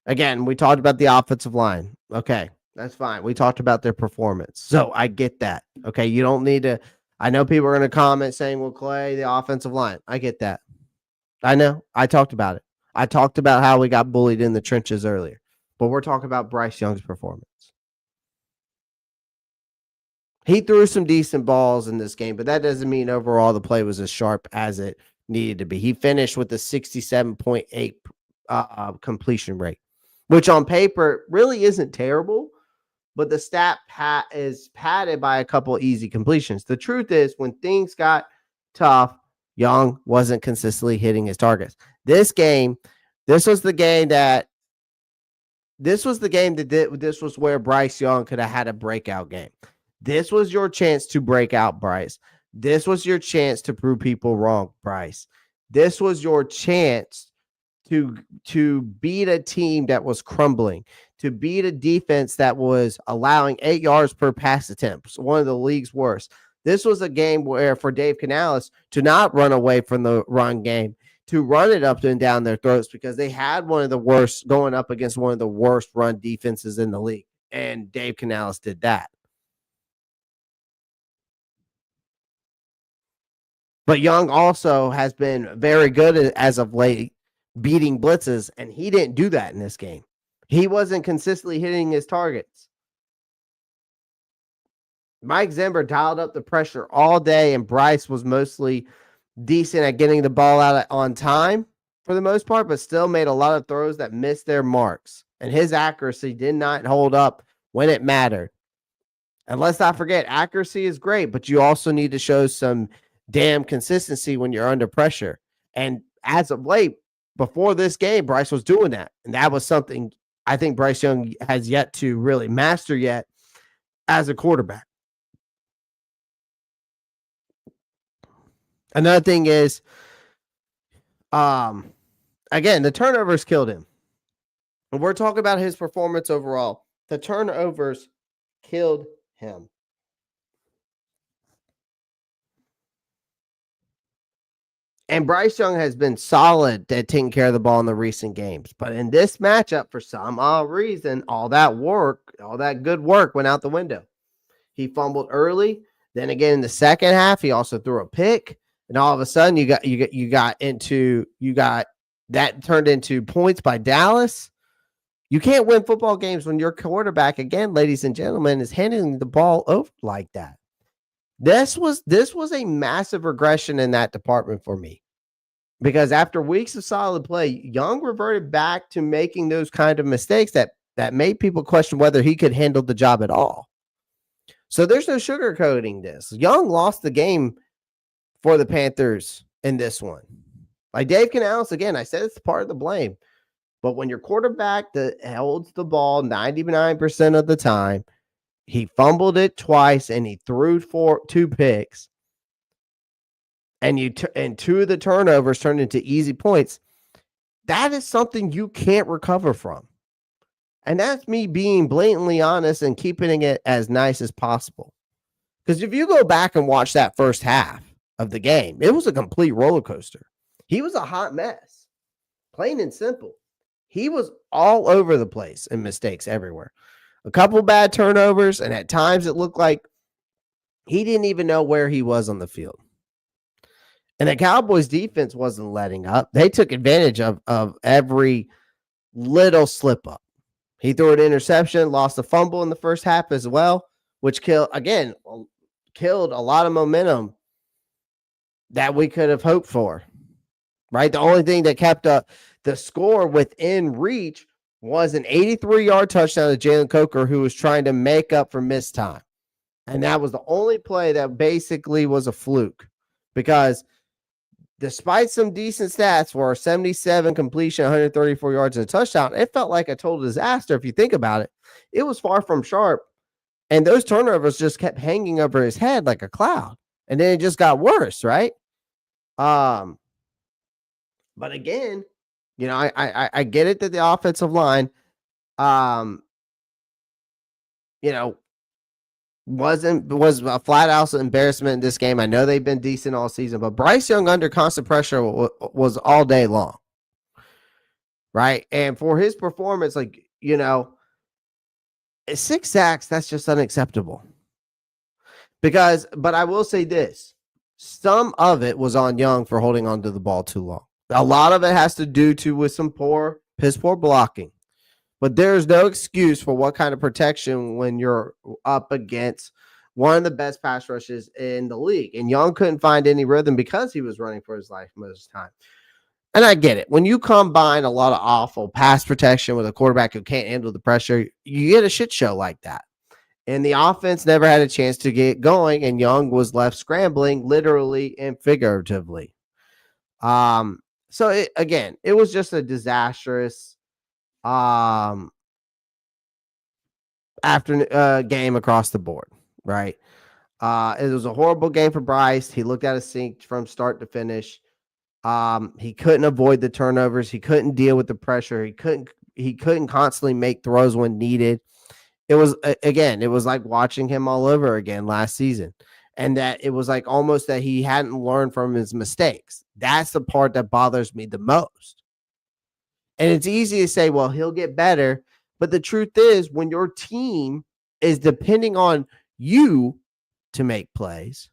Again, we talked about the offensive line. Okay, that's fine. We talked about their performance. So I get that. Okay, you don't need to. I know people are going to comment saying, well, Clay, the offensive line. I get that. I know. I talked about it. I talked about how we got bullied in the trenches earlier. But we're talking about Bryce Young's performance. He threw some decent balls in this game, but that doesn't mean overall the play was as sharp as it needed to be. He finished with a 67.8 completion rate, which on paper really isn't terrible, but the stat is padded by a couple easy completions. The truth is, when things got tough, Young wasn't consistently hitting his targets. This was the game that this was where Bryce Young could have had a breakout game. This was your chance to break out, Bryce. This was your chance to prove people wrong, Bryce. This was your chance to beat a team that was crumbling, to beat a defense that was allowing 8 yards per pass attempt, one of the league's worst. This was a game where for Dave Canales to not run away from the run game, to run it up and down their throats because they had one of the worst going up against one of the worst run defenses in the league. And Dave Canales did that. But Young also has been very good as of late beating blitzes, and he didn't do that in this game. He wasn't consistently hitting his targets. Mike Zimmer dialed up the pressure all day, and Bryce was mostly decent at getting the ball out on time for the most part, but still made a lot of throws that missed their marks. And his accuracy did not hold up when it mattered. And let's not forget, accuracy is great, but you also need to show some damn consistency when you're under pressure. And as of late, before this game, Bryce was doing that. And that was something I think Bryce Young has yet to really master yet as a quarterback. Another thing is, again, the turnovers killed him. And we're talking about his performance overall. The turnovers killed him. And Bryce Young has been solid at taking care of the ball in the recent games. But in this matchup, for some odd reason, all that good work went out the window. He fumbled early. Then again, in the second half, he also threw a pick. And all of a sudden, you got that turned into points by Dallas. You can't win football games when your quarterback, again, ladies and gentlemen, is handing the ball over like that. This was a massive regression in that department for me, because after weeks of solid play, Young reverted back to making those kind of mistakes that made people question whether he could handle the job at all. So there's no sugarcoating this. Young lost the game for the Panthers in this one. Like Dave Canales, again, I said it's part of the blame. But when your quarterback that holds the ball 99% of the time, he fumbled it twice and he threw 2 picks, and and 2 of the turnovers turned into easy points. That is something you can't recover from. And that's me being blatantly honest and keeping it as nice as possible. Because if you go back and watch that first half of the game, it was a complete roller coaster. He was a hot mess, plain and simple. He was all over the place and mistakes everywhere. A couple bad turnovers, and at times it looked like he didn't even know where he was on the field. And the Cowboys defense wasn't letting up. They took advantage of every little slip up. He threw an interception, lost a fumble in the first half as well, which killed a lot of momentum that we could have hoped for. Right? The only thing that kept the score within reach was an 83-yard touchdown to Jalen Coker, who was trying to make up for missed time. And that was the only play that basically was a fluke, because despite some decent stats for a 77 completion, 134 yards and a touchdown, it felt like a total disaster. If you think about it, it was far from sharp. And those turnovers just kept hanging over his head like a cloud. And then it just got worse, right? But again, I get it that the offensive line, was a flat out embarrassment in this game. I know they've been decent all season, but Bryce Young under constant pressure was all day long, right? And for his performance, 6 sacks, that's just unacceptable. But I will say this: some of it was on Young for holding onto the ball too long. A lot of it has to do with some piss poor blocking. But there's no excuse for what kind of protection when you're up against one of the best pass rushes in the league. And Young couldn't find any rhythm because he was running for his life most of the time. And I get it. When you combine a lot of awful pass protection with a quarterback who can't handle the pressure, you get a shit show like that. And the offense never had a chance to get going, and Young was left scrambling literally and figuratively. So it was just a disastrous after game across the board, right? It was a horrible game for Bryce. He looked at a sink from start to finish. He couldn't avoid the turnovers. He couldn't deal with the pressure. He couldn't constantly make throws when needed. It was like watching him all over again last season. And that it was like almost that he hadn't learned from his mistakes. That's the part that bothers me the most. And it's easy to say, well, he'll get better. But the truth is, when your team is depending on you to make plays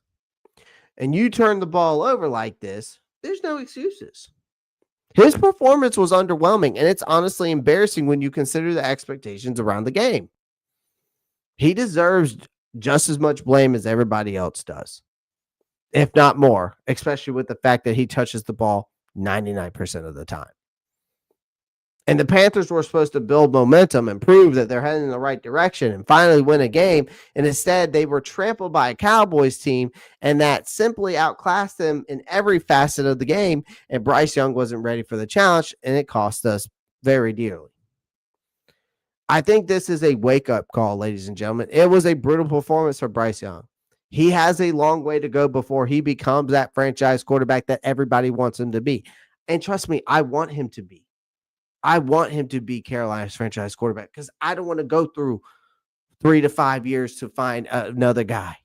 and you turn the ball over like this, there's no excuses. His performance was underwhelming, and it's honestly embarrassing when you consider the expectations around the game. He deserves just as much blame as everybody else does, if not more, especially with the fact that he touches the ball 99% of the time. And the Panthers were supposed to build momentum and prove that they're heading in the right direction and finally win a game. And instead, they were trampled by a Cowboys team, and that simply outclassed them in every facet of the game. And Bryce Young wasn't ready for the challenge, and it cost us very dearly. I think this is a wake-up call, ladies and gentlemen. It was a brutal performance for Bryce Young. He has a long way to go before he becomes that franchise quarterback that everybody wants him to be. And trust me, I want him to be. I want him to be Carolina's franchise quarterback because I don't want to go through 3 to 5 years to find another guy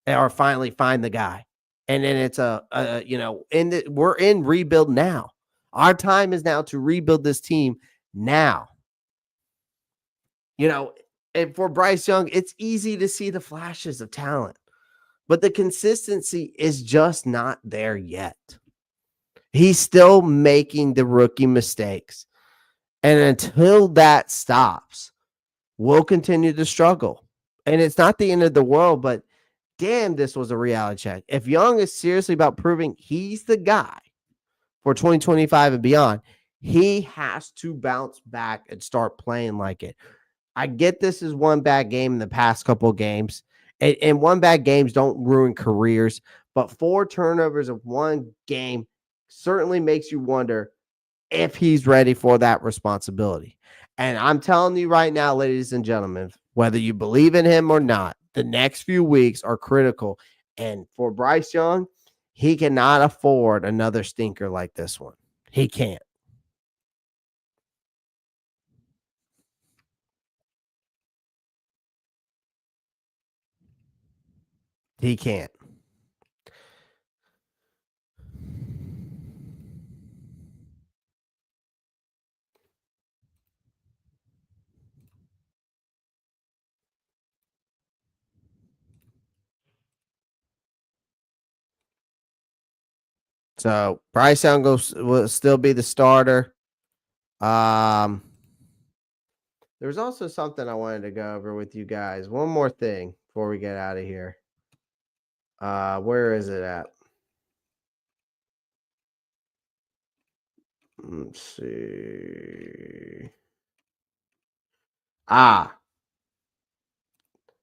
or finally find the guy. And then it's we're in rebuild now. Our time is now to rebuild this team now. And for Bryce Young, it's easy to see the flashes of talent, but the consistency is just not there yet. He's still making the rookie mistakes. And until that stops, we'll continue to struggle. And it's not the end of the world, but damn, this was a reality check. If Young is seriously about proving he's the guy for 2025 and beyond, he has to bounce back and start playing like it. I get this is one bad game in the past couple of games, and one bad games don't ruin careers, but 4 turnovers of one game certainly makes you wonder if he's ready for that responsibility. And I'm telling you right now, ladies and gentlemen, whether you believe in him or not, the next few weeks are critical. And for Bryce Young, he cannot afford another stinker like this one. He can't. He can't. So Bryce Young will still be the starter. There's also something I wanted to go over with you guys. One more thing before we get out of here. Where is it at? Let's see.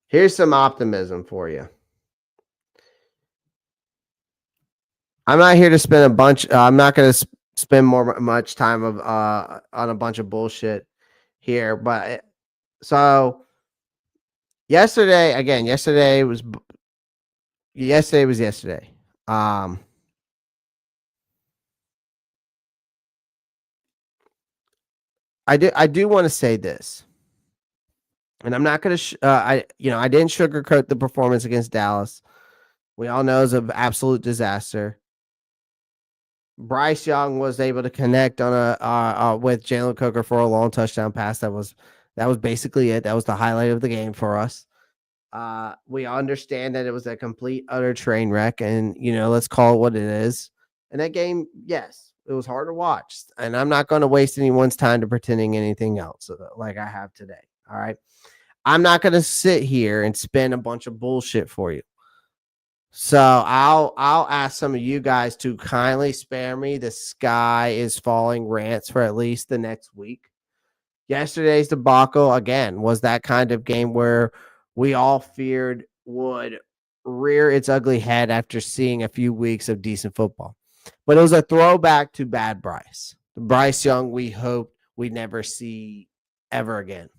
Here's some optimism for you. I'm not here to spend a bunch. I'm not going to spend much time on a bunch of bullshit here. But so yesterday was yesterday. I do want to say this, and I'm not going to. I didn't sugarcoat the performance against Dallas. We all know it was an absolute disaster. Bryce Young was able to connect on with Jalen Coker for a long touchdown pass. That was basically it. That was the highlight of the game for us. We understand that it was a complete utter train wreck, and let's call it what it is. And that game, yes, it was hard to watch. And I'm not going to waste anyone's time to pretending anything else like I have today. All right. I'm not going to sit here and spin a bunch of bullshit for you. So I'll ask some of you guys to kindly spare me the sky is falling rants for at least the next week. Yesterday's debacle, again, was that kind of game where we all feared would rear its ugly head after seeing a few weeks of decent football. But it was a throwback to bad Bryce. The Bryce Young we hoped we'd never see ever again.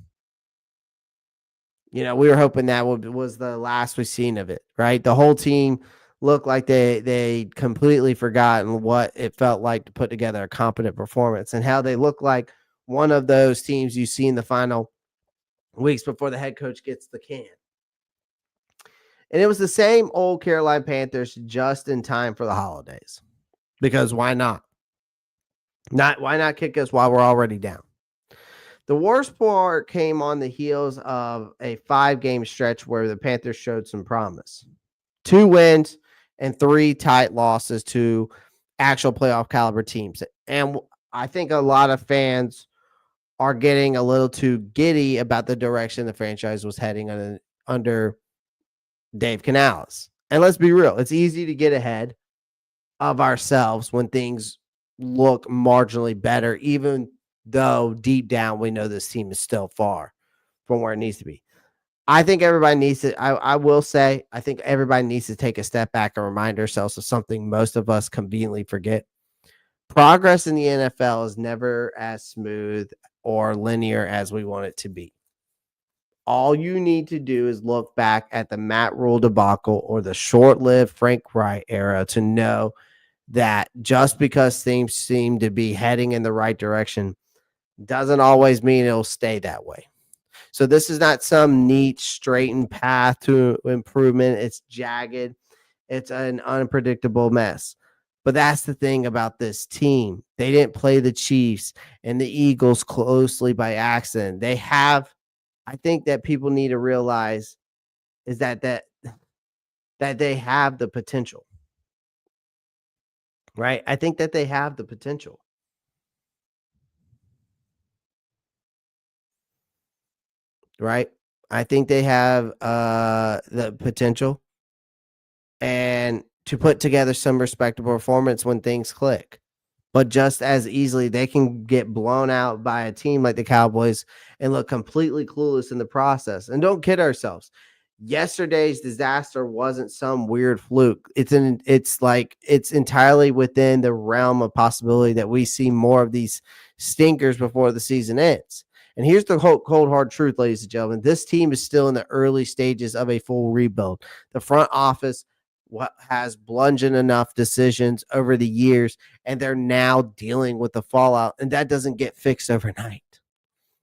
We were hoping that was the last we've seen of it, right? The whole team looked like they completely forgotten what it felt like to put together a competent performance and how they look like one of those teams you see in the final weeks before the head coach gets the can. And it was the same old Carolina Panthers just in time for the holidays. Because why not? Why not kick us while we're already down? The worst part came on the heels of a 5-game stretch where the Panthers showed some promise. 2 wins and 3 tight losses to actual playoff caliber teams. And I think a lot of fans are getting a little too giddy about the direction the franchise was heading under Dave Canales. And let's be real, it's easy to get ahead of ourselves when things look marginally better, even though deep down we know this team is still far from where it needs to be. I think everybody needs to, I will say, I think everybody needs to take a step back and remind ourselves of something most of us conveniently forget. Progress in the NFL is never as smooth or linear as we want it to be. All you need to do is look back at the Matt Rule debacle or the short-lived Frank Wright era to know that just because things seem to be heading in the right direction doesn't always mean it'll stay that way. So this is not some neat, straightened path to improvement. It's jagged. It's an unpredictable mess. But that's the thing about this team. They didn't play the Chiefs and the Eagles closely by accident. I think that people need to realize is that they have the potential. Right? I think that they have the potential. Right? I think they have the potential and to put together some respectable performance when things click. But just as easily, they can get blown out by a team like the Cowboys and look completely clueless in the process. And don't kid ourselves. Yesterday's disaster wasn't some weird fluke. It's entirely within the realm of possibility that we see more of these stinkers before the season ends. And here's the cold hard truth, ladies and gentlemen. This team is still in the early stages of a full rebuild. The front office has bludgeoned enough decisions over the years, and they're now dealing with the fallout, and that doesn't get fixed overnight.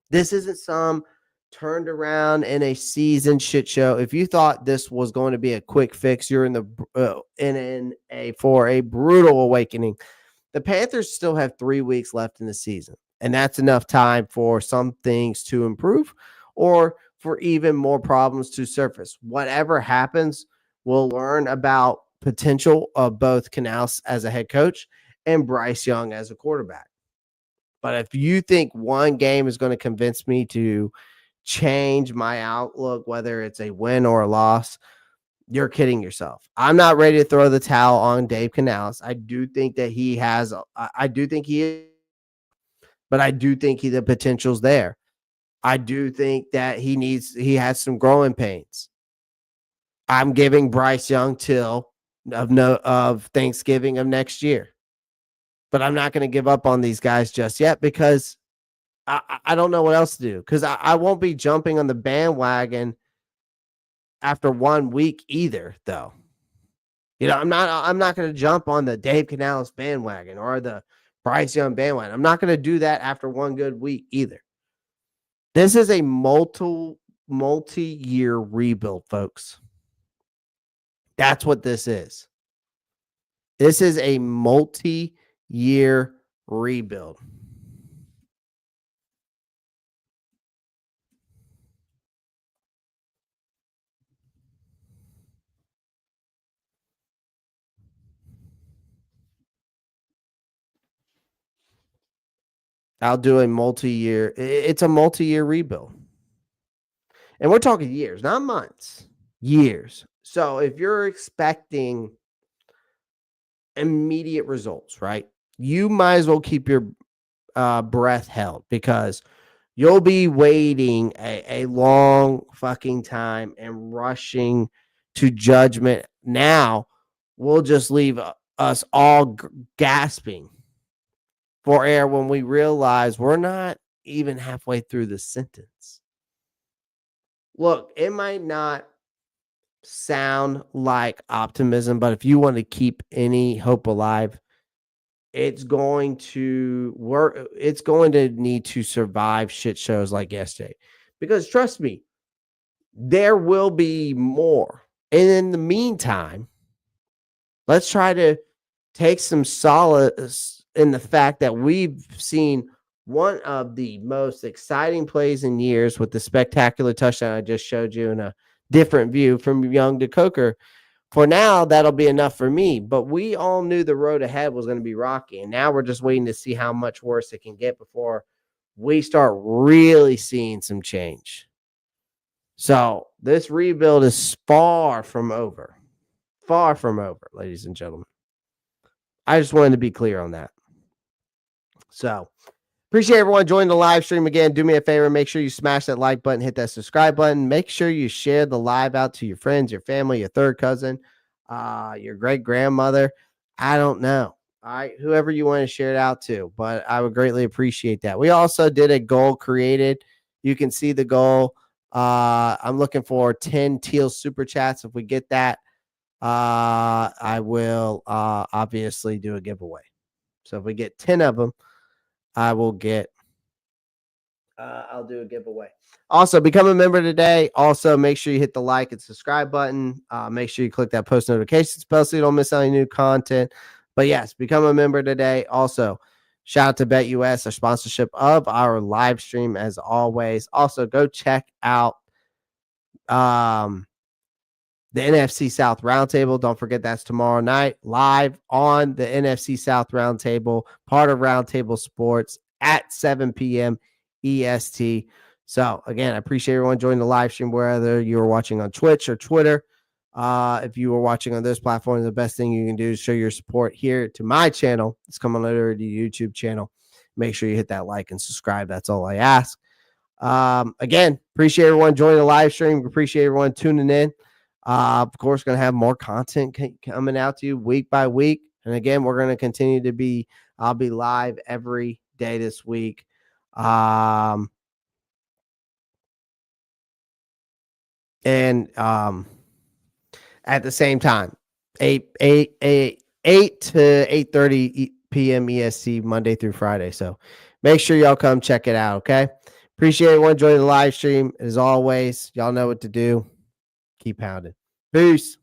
This isn't some turned around in a season shit show. If you thought this was going to be a quick fix, you're for a brutal awakening. The Panthers still have 3 weeks left in the season, and that's enough time for some things to improve or for even more problems to surface. Whatever happens, we'll learn about potential of both Canales as a head coach and Bryce Young as a quarterback. But if you think one game is going to convince me to change my outlook, whether it's a win or a loss, you're kidding yourself. I'm not ready to throw the towel on Dave Canales. I do think that he is, but I do think the potential's there. I do think that he has some growing pains. I'm giving Bryce Young till of Thanksgiving of next year. But I'm not going to give up on these guys just yet because I don't know what else to do. Because I won't be jumping on the bandwagon after 1 week either, though. I'm not going to jump on the Dave Canales bandwagon or the Bryce Young bandwagon. I'm not going to do that after one good week either. This is a multi-year rebuild, folks. That's what this is. This is a multi-year rebuild. I'll do a multi-year. It's a multi-year rebuild. And we're talking years, not months, years. So if you're expecting immediate results, right, you might as well keep your breath held because you'll be waiting a long fucking time and rushing to judgment. Now we'll just leave us all gasping for air when we realize we're not even halfway through the sentence. Look, it might not sound like optimism, but if you want to keep any hope alive, it's going to work. It's going to need to survive shit shows like yesterday. Because trust me, there will be more. And in the meantime, let's try to take some solace in the fact that we've seen one of the most exciting plays in years with the spectacular touchdown I just showed you in a different view from Young to Coker. For now, that'll be enough for me. But we all knew the road ahead was going to be rocky. And now we're just waiting to see how much worse it can get before we start really seeing some change. So this rebuild is far from over. Far from over, ladies and gentlemen. I just wanted to be clear on that. So appreciate everyone joining the live stream again. Do me a favor. Make sure you smash that like button, hit that subscribe button. Make sure you share the live out to your friends, your family, your third cousin, your great grandmother. I don't know. All right. Whoever you want to share it out to, but I would greatly appreciate that. We also did a goal created. You can see the goal. I'm looking for 10 teal super chats. If we get that, I will obviously do a giveaway. So if we get 10 of them, I will get I'll do a giveaway. Also, become a member today. Also, make sure you hit the like and subscribe button. Make sure you click that post notifications bell so you don't miss any new content. But yes, become a member today. Also, shout out to BetUS, our sponsorship of our live stream as always. Also, go check out the NFC South Roundtable. Don't forget that's tomorrow night live on the NFC South Roundtable, part of Roundtable Sports at 7 p.m. EST. So again, I appreciate everyone joining the live stream, whether you were watching on Twitch or Twitter. If you were watching on this platform, the best thing you can do is show your support here to my channel. It's coming over to the YouTube channel. Make sure you hit that like and subscribe. That's all I ask. Again, appreciate everyone joining the live stream. Appreciate everyone tuning in. Of course, going to have more content coming out to you week by week. And again, we're going to continue to be, I'll be live every day this week. And at the same time, 8 to 8:30 p.m. EST Monday through Friday. So make sure y'all come check it out. Okay. Appreciate everyone joining the live stream. As always, y'all know what to do. Keep pounding. Peace.